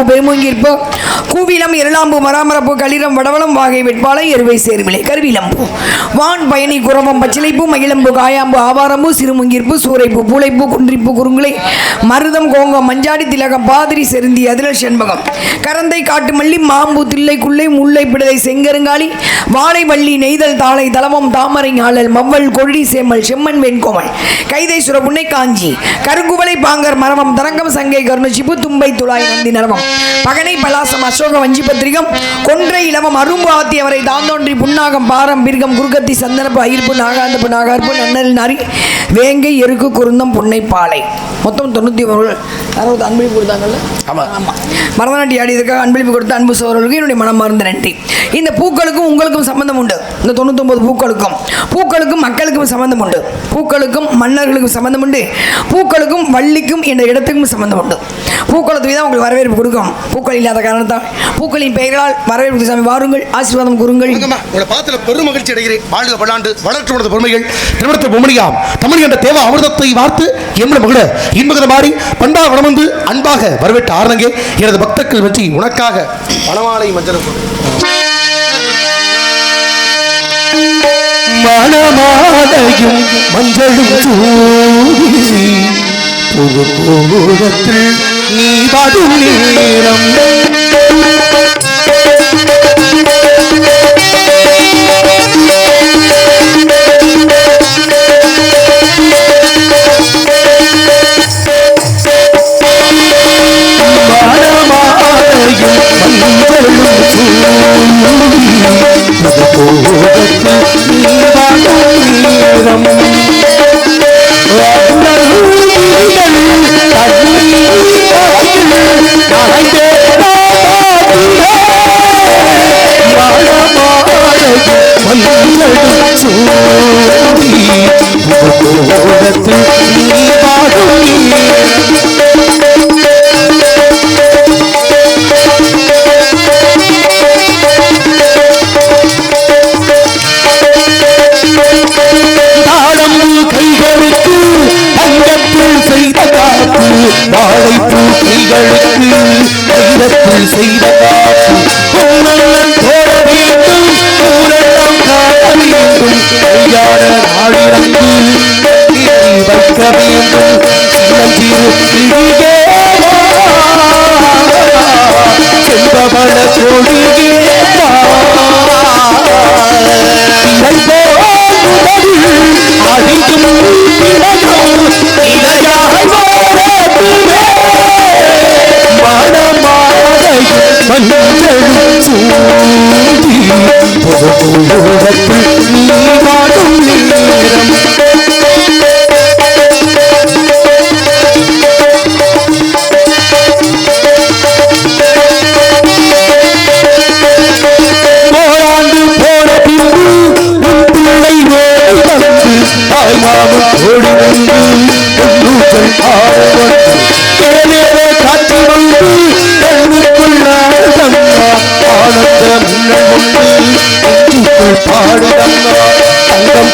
பெருமூங்கிற்போ கூவிலம் இரளாம்பு மராமரப்பு களிரம் வடவளம் வாகை வெட்பாலை எருவை சேர்விலை கருவிலம்பு வான் பயணி குரவம் பச்சிலைப்பூ மகிழம்பு காயாம்பு ஆவாரம்பு சிறுமுங்கிற்பு சூரைப்பூ பூளைப்பூ குன்றிப்பூ குறுங்குலை மருதம் கோங்கம் மஞ்சாடி திலகம் பாதிரி செருந்தி அதிரல் செண்பகம் கரந்தை காட்டு மல்லி மாம்பு தில்லை குள்ளை முல்லை பிடலை செங்கருங்காலி வாழை வள்ளி நெய்தல் தாளை தலவம் தாமரை ஆளல் மவ்வல் கொழி சேமல் செம்மன் வெண்கோமல் கைதை சுர புன்னை காஞ்சி கருங்குவலை பாங்கர் மரவம் தரங்கம் சங்கை கருணச்சிப்பு தும்பை துளாய் நந்தி நரவம் பகனை பலாசம் அசோக வஞ்சி பத்திரிகம் கொன்றை இளவம் அரும்பு ஆத்தியவரை தாந்தோன்றி புன்னாகம் பாரம் பிர்கம் குருகத்தி சந்தனப்பு அயிர்ப்பு நாகாந்தப்பு நாகார்ப்பு நன்னல் நாரி வேங்கை எருக்கு குருந்தம் புன்னை பாலை மொத்தம் 91 அன்பளிப்பு கொடுத்தாங்கல்ல. ஆமாம் ஆமாம். பரதநாட்டி ஆடியதுக்காக அன்பளிப்பு கொடுத்த அன்பு சோழர்களுக்கு என்னுடைய மனமார்ந்த நன்றி. இந்த பூக்களுக்கும் உங்களுக்கும் சம்பந்தம் உண்டு. இந்த 99 பூக்களுக்கும் மக்களுக்கும் சம்பந்தம் உண்டு. பூக்களுக்கும் மன்னர்களுக்கும் சம்பந்தம் உண்டு. பூக்களுக்கும் வள்ளிக்கும் என்ற இடத்துக்கும் சம்பந்தம் உண்டு. பூக்களத்துக்கு தான் உங்களுக்கு வரவேற்பு கொடுக்கும். பூக்கள் இல்லாத காரணத்தால் பூக்களின் பெயர்களால் வரவேற்பு சாமி வாருங்கள், ஆசீர்வாதம் கூறுங்கள். உங்களை பார்த்துல பெரும் மகிழ்ச்சி அடைகிறேன். வாழ்க பல்லாண்டு வளர்ச்சி உணர்ந்த பொறுமைகள் திருமணத்தை பொம்மணியாம் தமிழ் என்ற தேவ அமிர்தத்தை வார்த்து எம்மன மகிழ இன்பகத மாறி பண்பா வனமந்து அன்பாக வரவேற்ற ஆரங்கே எனது பக்தர்கள் வச்சு உனக்காக பணமாலை மஞ்சள் மணமாலையும் மஞ்சளும் சூடி புது கோபுரத்தில் நீ வாடும் நேரம் செய்த காப்பு பொன்னன் போட வேண்டும் ஊரெல்லாம் காட்ட வேண்டும் கையாட நாடிறந்து வைக்க வேண்டும் சின்னஞ்சிறு கிழிகே செல்பவள கொடியே அழிக்கும் இளையாய்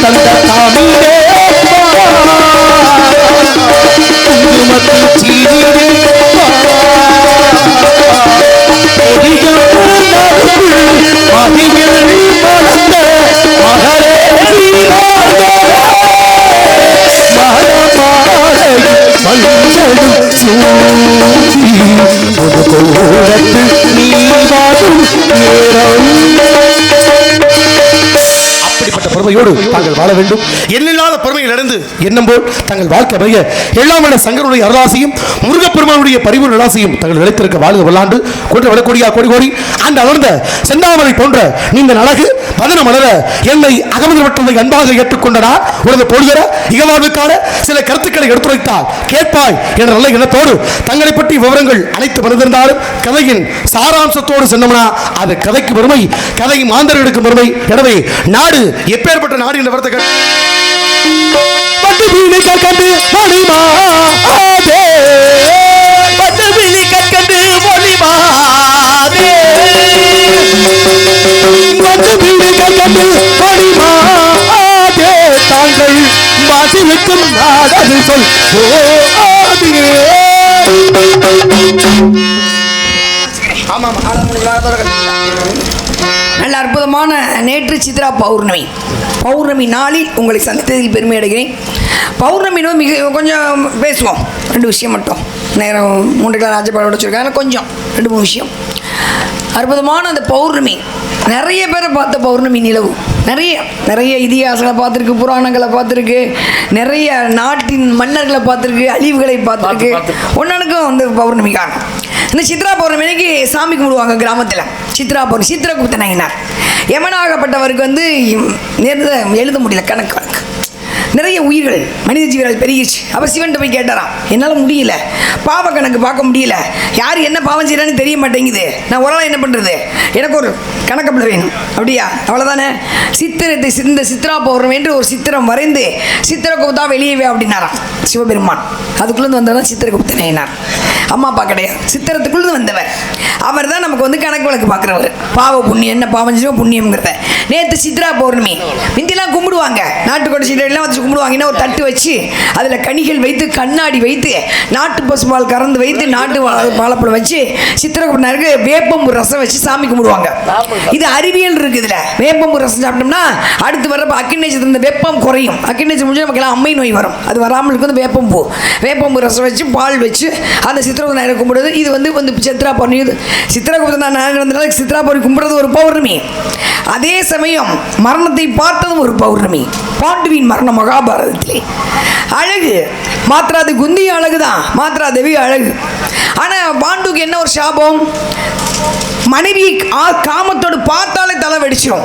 தந்த தாமியே குங்குமத்தில் சீரிலே அப்படிப்பட்ட பொறுமையோடு தாங்கள் வாழ வேண்டும். எண்ணில்லாத பொறுமைகள் நடந்து எண்ணம் போல் தங்கள் வாழ்க்கை அமைய எல்லாம் வல்ல சங்கருடைய அருளாசியும் முருகப்பெருமானுடைய பரிவு நலாசியும் தங்கள் நிலைத்திருக்க வாழ்க வல்லாண்டு கொண்டு விடக்கூடியா கோடி கோடி அந்த அமர்ந்த செந்தாமரை போன்ற நீங்கள் அழகு பதன மலர என்னை அகமதுவற்றதை அன்பாக ஏற்றுக்கொண்டனார் உனது பொழுதர இகவாழ்வுக்கான சில கருத்துக்களை எடுத்துரைத்தால் கேட்பாய் என்ற நல்ல எண்ணத்தோடு தங்களை பற்றி விவரங்கள் அனைத்து மறந்திருந்தாலும் கதையின் சாராம்சத்தோடு சொன்னோம்னா அது கதைக்கு பெருமை, கதை மாந்தர்களுக்கு பெருமை. எனவே நாடு எப்பேற்பட்ட நாடு என்ற வார்த்தை தாங்கள் மாற்றி வைக்கும் நாடு சொல். நல்ல அற்புதமான நேற்று சித்ரா பௌர்ணமி. பௌர்ணமி நாளில் உங்களை சந்தித்ததில் பெருமை அடைகிறேன். பௌர்ணமி மிக கொஞ்சம் பேசுவோம். 2 விஷயம் மட்டும். நேரம் 3 கிலோ ராஜபாடோட வச்சுருக்காங்க. கொஞ்சம் 2-3 விஷயம். அற்புதமான அந்த பௌர்ணமி நிறைய பேரை பார்த்த பௌர்ணமி நிலவு நிறைய இதிகாசங்களை பார்த்துருக்கு, புராணங்களை பார்த்துருக்கு, நிறைய நாட்டின் மன்னர்களை பார்த்துருக்கு, அழிவுகளை பார்த்துருக்கு. ஒன்றுக்கும் வந்து பௌர்ணமி காரணம். இந்த சித்ரா பௌர்ணமிக்கு சாமி கும்பிடுவாங்க கிராமத்தில். சித்ரா பௌர்ணமி சித்திரகுப்த நாயனார் யமனாகப்பட்டவருக்கு வந்து எழுத முடியல கணக்கு. நிறைய உயிர்கள் மனித ஜீவர்கள் பெருகிடுச்சு. அவர் சிவன்கிட்ட போய் கேட்டாராம், என்னால் முடியல, பாவ கணக்கு பார்க்க முடியல, யார் என்ன பாவம் செய்யறான்னு தெரிய மாட்டேங்குது, நான் ஒரு நாள் என்ன பண்ணுறது, எனக்கு ஒரு கணக்கப்பட வேணும். அப்படியா, அவ்வளோதானே. சித்திரத்தை இந்த சித்ரா பௌர்ணமி என்று ஒரு சித்திரம் வரைந்து சித்திரகுப்தா வெளியவே அப்படின்னாராம் சிவபெருமான். அதுக்குள்ளேருந்து வந்தவர் சித்திரகுப்த நாயனார். அம்மா அப்பா கிடையாது, சித்திரத்துக்குள்ளேருந்து வந்தவர். அவர் தான் நமக்கு வந்து கணக்கு வழக்கு பார்க்குறவர். பாவ புண்ணியம் என்ன பாவம் செய்வோம் புண்ணியம்ங்கிறத. நேற்று சித்ரா பௌர்ணமி முந்திலாம் கும்பிடுவாங்க, நாட்டுக்கோட்டை சீரெல்லாம் வச்சு கும்பிடுவாங்கன்னா ஒரு தட்டு வச்சு அதில் கனிகள் வைத்து கண்ணாடி வைத்து நாட்டு பசுபால் கறந்து வைத்து நாட்டு வாழைப்பழம் வச்சு சித்திரகுப்தனாருக்கு வேப்பம்பு ரசம் வச்சு சாமி கும்பிடுவாங்க. இது அறிவியல் இருக்குது. இதில் வேப்பம்பு ரசம் சாப்பிட்டோம்னா அடுத்து வர்றப்ப அக்கிநேச்சத்தில் இந்த வெப்பம் குறையும். அக்கிநேச்சம் முடிஞ்சு நமக்கு எல்லாம் அம்மை நோய் வரும், அது வராமல் இருக்கு. வந்து வேப்பம்பு ரசம் வச்சு பால் வச்சு அந்த சித்திரகுப்த நாயரை கும்பிடுறது. இது வந்து சித்ரா பௌர்ணமி. சித்திரகுப்த நாயர் வந்தனால சித்ரா பௌர்ணமி கும்பிடுறது ஒரு பௌர்ணமி. அதே சமயம் மரணத்தை பார்த்ததும் ஒரு பௌர்ணமி. பாண்டுவின் மரணம் மகாபாரதத்திலே அழகு. மாத்ராது குந்தி அழகுதான், மாத்ரா தேவி அழகு. ஆனால் பாண்டுக்கு என்ன ஒரு சாபம், மனைவி காமத்தோடு பார்த்தாலே தலை வெடிச்சிடும்.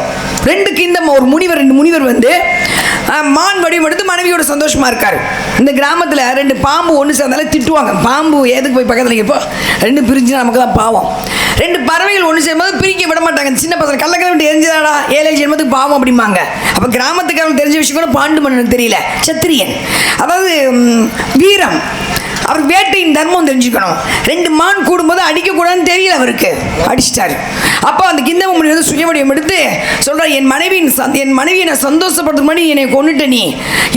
2 கிந்தம் ஒரு முனிவர், 2 முனிவர் வந்து மான் வடிவம் எடுத்து மனைவியோட சந்தோஷமா இருக்காரு. இந்த கிராமத்தில் 2 பாம்பு ஒன்று சேர்ந்தாலும் திட்டுவாங்க. பாம்பு எதுக்கு போய் பக்கத்தில் இப்போ 2 பிரிஞ்சு நமக்கு தான் பாவம். 2 பறவைகள் ஒன்று சேரும்போது பிரிக்க விட மாட்டாங்க. சின்ன பசங்க கள்ளக்கிழமை எரிஞ்சதாடா 7 ஜென்மத்துக்கு பாவம் அப்படிம்பாங்க. அப்போ கிராமத்துக்காரங்க தெரிஞ்ச விஷயம் கூட பாண்டு மன்னனுக்கு தெரியல. சத்திரியன், அதாவது வீரம், அவர் வேட்டையின் தர்மம் தெரிஞ்சுக்கணும். 2 மான் கூடும்போது அடிக்கக்கூடாதுன்னு தெரியல, அவருக்கு அடிச்சிட்டாரு. அப்போ அந்த கிந்தம முனி வந்து சுயவடிவம் எடுத்து சொல்கிறார், என் மனைவியை நான் சந்தோஷப்படுத்தும் பண்ணி என்னை கொண்டுட்ட நீ,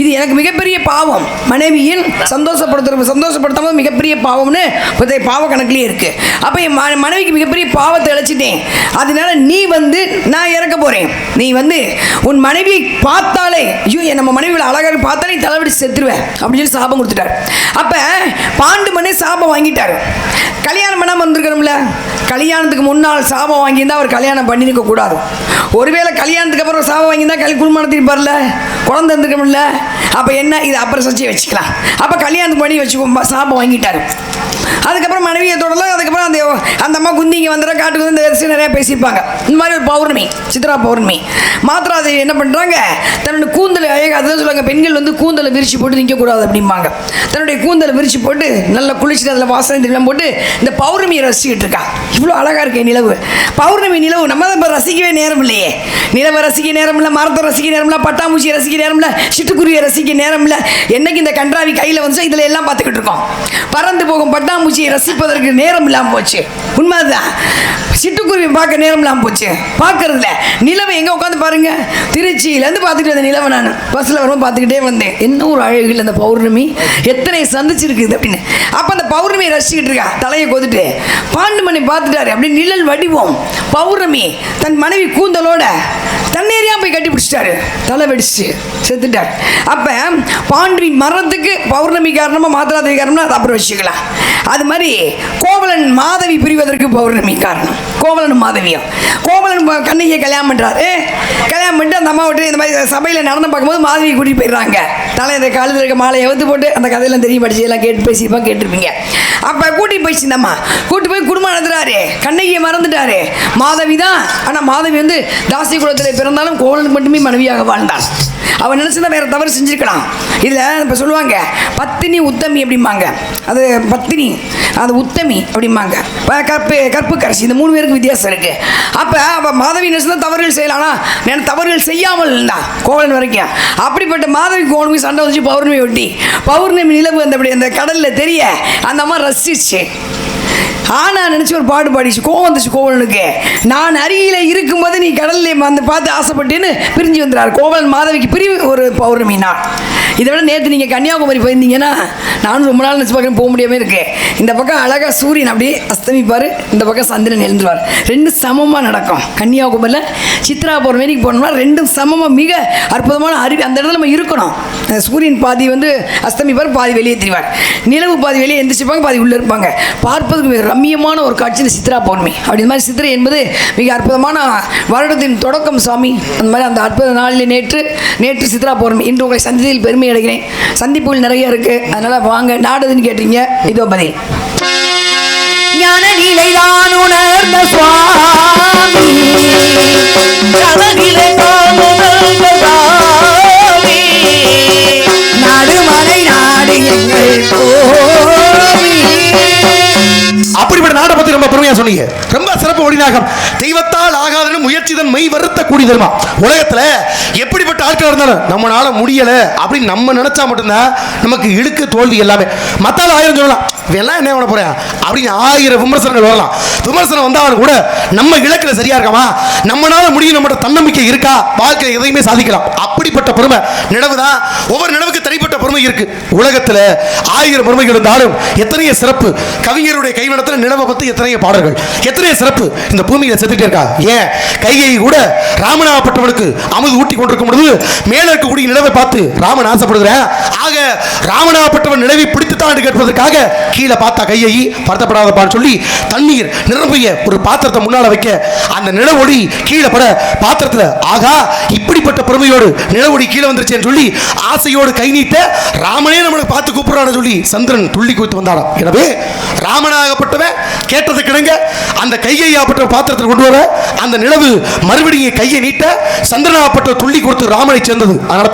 இது எனக்கு மிகப்பெரிய பாவம். மனைவியின் சந்தோஷப்படுத்தாமல் மிகப்பெரிய பாவம்னு பாவ கணக்குலேயே இருக்குது. அப்போ என் மனைவிக்கு மிகப்பெரிய பாவத்தை இழைச்சிட்டேன், அதனால நீ வந்து நான் இறக்க போகிறேன். நீ வந்து உன் மனைவியை பார்த்தாலே, ஐயோ நம்ம மனைவியில் அழகாக பார்த்தாலே தலைவடி செத்துருவேன் அப்படின்னு சொல்லி சாபம் கொடுத்துட்டார். அப்போ பாண்டு மன்னே சாபம் வாங்கிட்டாரு. கல்யாணம் பண்ணாமல் வந்திருக்கிறோம்ல, கல்யாணத்துக்கு முன்னால் சாபம் வாங்கியிருந்தா அவர் கல்யாணம் பண்ணியிருக்க கூடாது. ஒருவேளை கல்யாணத்துக்கு அப்புறம் சாபம் வாங்கியிருந்தா குடும்பம் நடத்திருப்பார்ல, குழந்தை இருந்துக்கணும்ல. அப்போ என்ன, இது அப்புறம் சர்ச்சையை வச்சுக்கலாம். அப்போ கல்யாணத்துக்கு பண்ணி வச்சு சாபம் வாங்கிட்டாரு. அதுக்கப்புறம் மனைவியை தொடரல. அதுக்கப்புறம் அந்த அம்மா குந்திங்க வந்துடுற காட்டுக்கு வந்து இந்த வரிசை நிறையா பேசியிருப்பாங்க. இந்த மாதிரி ஒரு பௌர்ணமி, சித்ரா பௌர்ணமி. மாத்ராதேவி என்ன பண்ணுறாங்க, தன்னோட கூந்தலை அதுதான் சொல்லுவாங்க, பெண்கள் வந்து கூந்தலை விரிச்சு போட்டு நிற்கக்கூடாது அப்படிம்பாங்க. தன்னுடைய கூந்தலை விரிச்சு போட்டு நல்லா குளிச்சுட்டு அதில் வாசனை திரும்ப போட்டு இந்த பௌர்ணமியை ரசிச்சுக்கிட்டு இருக்கா. இவ்வளோ அழகாக இருக்கே நிலவு, பௌர்ணமி நிலவு. நம்ம தான் இப்போ ரசிக்கவே நேரம் இல்லையே. நிலவை ரசிக்க நேரம் இல்லை, மரத்தை ரசிக்க நேரம் இல்லை, பட்டாம்பூச்சியை ரசிக்க நேரம் இல்லை, சிட்டுக்குருவியை ரசிக்க நேரம் இல்லை. என்னைக்கு இந்த கன்றாவி கையில் வந்து இதில் எல்லாம் பார்த்துக்கிட்டு இருக்கோம். பறந்து போகும் பட்டாம்பூச்சியை ரசிப்பதற்கு நேரம் இல்லாமல் போச்சு. உண்மைதான். சிட்டுக்குருவி பார்க்க நேரம்லாம் போச்சு. பார்க்கறதுல நிலவை எங்கே உட்காந்து பாருங்க, திருச்சியிலேருந்து பார்த்துட்டு வந்த நிலவை நான் பஸ்ஸில் வரும்போது பார்த்துக்கிட்டே வந்தேன். என்ன ஒரு அழகில் அந்த பௌர்ணமி எத்தனை சந்திச்சிருக்குது அப்படின்னு. அப்போ அந்த பௌர்ணமியை ரசிச்சுக்கிட்டு இருக்கா, தலையை கொதுட்டு பாண்டுமணி பார்த்துட்டாரு. அப்படி நிழல் வடிவம் பௌர்ணமி தன் மனைவி கூந்தலோட தண்ணீரையா போய் கட்டி பிடிச்சிட்டாரு, தலை வெடிச்சு செத்துட்டார். அப்போ பாண்டுவின் மரணத்துக்கு பௌர்ணமி காரணமாக மாத்திராத்திரி காரணம்னா அது அப்புறம் வச்சுக்கலாம். அது மாதிரி கோவலன் மாதவி பிரிவதற்கு பௌர்ணமி காரணம். கோவலன் மாதவியும் கோவலன் கண்ணையை கல்யாணம் பண்ணுறாரு. கல்யாணம் பண்ணிட்டு அந்த அம்மா விட்டு இந்த மாதிரி சபையில் நடந்து பார்க்கும்போது மாதவி கூட்டிகிட்டு போயிடுறாங்க. தலை இந்த காலத்தில் இருக்க மாலையை எடுத்து போட்டு அந்த கதையெல்லாம் தெரியும், படிச்சு எல்லாம் கேட்டு பேசிப்பா கேட்டிருப்பீங்க. அப்போ கூட்டிகிட்டு போயிடுச்சு இந்த அம்மா. கூட்டிட்டு போய் குடும்பம் நடத்துறாரு. கண்ணையை மறந்துட்டாரு. மாதவி தான். ஆனால் மாதவி வந்து தாசி குலத்தில் பிறந்தாலும் கோவலனுக்கு மட்டுமே மனைவியாக வாழ்ந்தாள். அவன் நினச்சிதான் வேறு தவறு செஞ்சுருக்கலாம். இதில் இப்போ சொல்லுவாங்க பத்தினி உத்தமி அப்படிம்பாங்க. அது பத்தினி, அது உத்தமி அப்படிம்பாங்க. கற்பு கரசி, இந்த 3 பேருக்கு வித்தியாசம் இருக்குது. அப்போ அவள் மாதவி நினச்சிதான் தவறுகள் செய்யலாம்னா நான் தவறுகள் செய்யாமல் இருந்தான் கோவலன் வரைக்கும். அப்படிப்பட்ட மாதவி கோவலனுக்கு சண்டை வச்சு பௌர்ணமி ஒட்டி பௌர்ணமி நிலவு அந்த கடலில் தெரிய அந்த அம்மா ரசிச்சு நினச்சி ஒரு பாட்டு பாடிச்சு. கோவம் வந்துச்சு கோவலனுக்கு. நான் அருகில் இருக்கும்போது நீ கடல்ல வந்து பார்த்து ஆசைப்பட்டேன்னு பிரிஞ்சு வந்துடுறாரு. கோவலன் மாதவிக்கு பிரிவு ஒரு பௌர்ணமி நாள். இதை விட நேற்று நீங்கள் கன்னியாகுமரி போயிருந்தீங்கன்னா நானும் ரொம்ப நாள் நினச்சி பார்க்க போக முடியாமல் இருக்கு. இந்த பக்கம் அழகாக சூரியன் அப்படியே அஸ்தமிப்பார், இந்த பக்கம் சந்திரன் எழுந்துருவார். 2 சமமாக நடக்கும். கன்னியாகுமரியில் சித்ரா பௌர்ணமிக்கு போனோம்னா 2 சமமாக மிக அற்புதமான அருவி. அந்த இடத்துல நம்ம இருக்கணும். சூரியன் பாதி வந்து அஸ்தமிப்பார், பாதி வெளியே தெரிவார். நிலவு பாதி வெளியே எந்திரிச்சுப்பாங்க, பாதி உள்ளே இருப்பாங்க. பார்ப்பதுக்கு மிக ரம்மியமான ஒரு காட்சி இந்த சித்ரா பௌர்ணமி. அப்படி மாதிரி சித்திரை என்பது மிக அற்புதமான வருடத்தின் தொடக்கம் சாமி. அந்த மாதிரி அந்த அற்புத நாளில் நேற்று சித்ரா பௌர்ணமி. இன்று உங்களை சந்தித்தில் பெருமை அடைகிறேன். சந்திப்புகள் நிறைய இருக்கு, அதனால வாங்க. நாடுதுன்னு கேட்டீங்க, இதோ பதில். ஞான நிலைதான் உணர்ந்த சுவாமி, நாடுமலை நாடு எங்கள் அப்படிப்பட்ட நாட்டை பத்தி ரொம்ப பெருமையா சொன்னீங்க. ரொம்ப சிறப்பு ஒளிநாகம். தெய்வத்தால் ஆகாத முயற்சிதன் மெய் வருத்த கூடி தருமா. உலகத்துல எப்படிப்பட்ட ஆட்கள் இருந்தாலும் நம்மளால முடியல அப்படின்னு நம்ம நினைச்சா மட்டும்தான் நமக்கு இழுக்கு தோல்வி எல்லாமே. மத்தால 1000 சொல்லலாம், இதெல்லாம் என்ன பண்ண போறேன் அப்படின்னு 1000 விமர்சனங்கள் வரலாம். விமர்சனம் வந்தாலும் கூட நம்ம இலக்கில் சரியா இருக்காமா, நம்மளால முடியும், நம்மகிட்ட தன்னம்பிக்கை இருக்கா, வாழ்க்கை எதையுமே சாதிக்கலாம். அப்படிப்பட்ட பெருமை நிலவுதான். ஒவ்வொரு நிலவுக்கு தனிப்பட்ட பெருமை இருக்கு. உலகத்துல 1000 பெருமைகள் இருந்தாலும் எத்தனையோ சிறப்பு. கவிஞருடைய கைவனத்தில் நிலவை பத்தி எத்தனையோ பாடல்கள், எத்தனையோ சிறப்பு இந்த பூமியில செத்துட்டே இருக்கா. ஏன் கைகை கூட ராமனாகப்பட்டவனுக்கு அமுது ஊட்டி கொண்டிருக்கும் பொழுது மேல இருக்கக்கூடிய நிலவை பார்த்து ராமன் ஆசைப்படுகிறேன். ஆக ராமனாகப்பட்டவன் நிலவை பிடித்துத்தான் கேட்பதற்காக கீழே பார்த்தா கையை வருத்தப்படாதப்பான்னு சொல்லி தண்ணீர் நிரம்பிய ஒரு பாத்திரத்தை முன்னால வைக்க அந்த நிலவொளி கீழே பட பாத்திரத்தில் ஆகா இப்படிப்பட்ட பெருமையோடு நிலவொளி கீழே வந்துருச்சேன்னு சொல்லி ஆசையோடு கை நீட்ட ராமனே நம்மளை பார்த்து கூப்பிடுறான்னு சொல்லி சந்திரன் துள்ளி குவித்து வந்தாராம். எனவே ராமனாகப்பட்டவன் கேட்டது கிடங்க அந்த கையையாப்பட்ட பாத்திரத்தில் கொண்டு வர அந்த நிலவு மறுபடியும் கையை நீட்ட சந்திரனாகப்பட்ட துள்ளி கொடுத்து ராமனை சேர்ந்தது. அதனால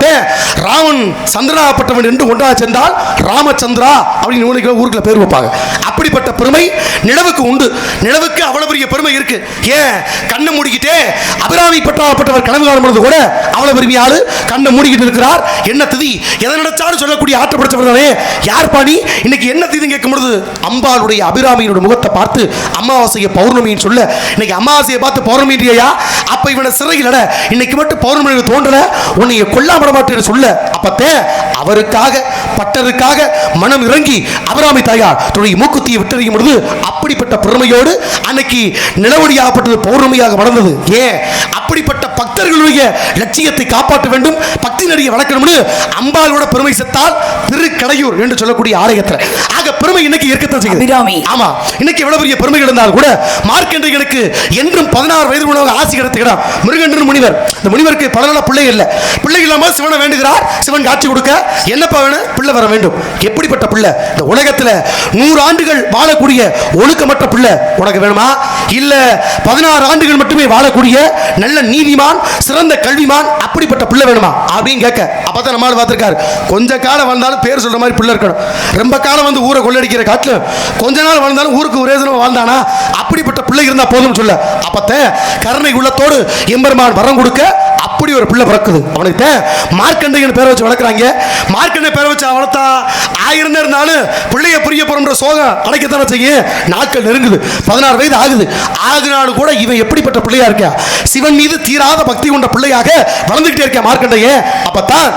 ராமன் சந்திரனாகப்பட்டவன் என்று ஒன்றாக சேர்ந்தால் ராமச்சந்திரா அப்படின்னு ஊருக்குள்ள பேர் வைப்பாங்க. அப்படிப்பட்ட பெருமை நிலவுக்கு உண்டு. நிலவுக்கு அவ்வளவு பெரிய பெருமை இருக்கு. ஏன் கண்ணை மூடிக்கிட்டே அபிராமி பட்டாப்பட்டவர் கனவு காணும் பொழுது கூட அவ்வளவு பெரிய ஆளு கண்ணை மூடிக்கிட்டு இருக்கிறார். என்ன திதி எதை நினைச்சாலும் சொல்லக்கூடிய ஆற்றப்படைச்சவர் தானே. யார் பாணி இன்னைக்கு என்ன திதி கேட்கும் பொழுது அம்பாளுடைய அபிராமியினுடைய முகத்தை பார்த்து அமாவாசையை பௌர்ணமின்னு சொல்ல இன்னைக்கு அமாவாசையை பார்த்து பௌர்ணமியா அப்ப இவனை சிறையில் இன்னைக்கு மட்டும் பௌர்ணமி தோன்றல உன்னைய கொல்லாமட மாட்டேன்னு சொல்ல அப்பத்தே அவருக்காக பட்டருக்காக மனம் இறங்கி அபிராமி தாயார் துணை மூக்குத்தியை விட்டறியும் பொழுது அப்படிப்பட்ட பெருமையோடு அன்னைக்கு நிலவடியாகப்பட்டது பௌர்ணமியாக வளர்ந்தது. ஏன் அப்படிப்பட்ட பக்தர்களுடைய லட்சியத்தை காப்பாற்ற வேண்டும், பக்தி நடிகை வளர்க்கணும்னு அம்பாளோட பெருமை செத்தால் திருக்கடையூர் என்று சொல்லக்கூடிய ஆலயத்தில் ஆக பெருமை இன்னைக்கு இருக்கத்தான் செய்யுது. ஆமா இன்னைக்கு எவ்வளவு பெரிய பெருமைகள் இருந்தால் கூட மார்க்கண்டேயனுக்கு என்றும் 16 வயது உள்ளவங்க ஆசி கிடைத்துக்கிறார். மிருகண்டன் முனிவர், இந்த முனிவருக்கு பல நாள பிள்ளை இல்லை. பிள்ளை இல்லாம சிவனை வேண்டுகிறார். சிவன் காட்சி கொடுக்க என்னப்பா வேணும், பிள்ளை வர வேண்டும். எப்படிப்பட்ட பிள்ளை இந்த உலகத்தில் 100 ஆண்டுகள் வாழக்கூடிய ஒழுக்கமற்ற பிள்ளை உனக்கு வேணுமா, இல்ல 16 ஆண்டுகள் மட்டுமே வாழக்கூடிய நல்ல நீதிமான் சிறந்த கல்விமான் அப்படிப்பட்ட பிள்ளை வேணுமா அப்படின்னு கேட்க அப்பதான் நம்மால் பார்த்திருக்காரு. கொஞ்ச காலம் வாழ்ந்தாலும் பேர் சொல்ற மாதிரி பிள்ளை இருக்கணும். ரொம்ப காலம் வந்து ஊரை கொள்ளடிக்கிற காட்டுல கொஞ்ச நாள் வாழ்ந்தாலும் ஊருக்கு ஒரே தினம் வாழ்ந்தானா அப்படிப்பட்ட பிள்ளை இருந்தா போதும் சொல்ல அப்பத்த கருணை உள்ளத்தோடு எம்பெருமான் வரம் கொடுக்க அப்படி ஒரு பிள்ளை பிறக்குது. அவனுக்கு மார்க்கண்டையன் பேரை வச்சு வளர்க்குறாங்க. மார்க்கண்டை பேரை வச்சு வளர்த்தா 1000 இருந்தாலும் பிள்ளைய பிரிய போற சோகம் அடைக்கத்தான செய்யும். நாட்கள் நெருங்குது. 16 வயது ஆகுது. ஆகுனாலும் கூட இவன் எப்படிப்பட்ட பிள்ளையா இருக்கா? சிவன் மீது தீராத பக்தி கொண்ட பிள்ளையாக வளர்ந்துகிட்டே இருக்க மார்க்கண்டையன். அப்பதான்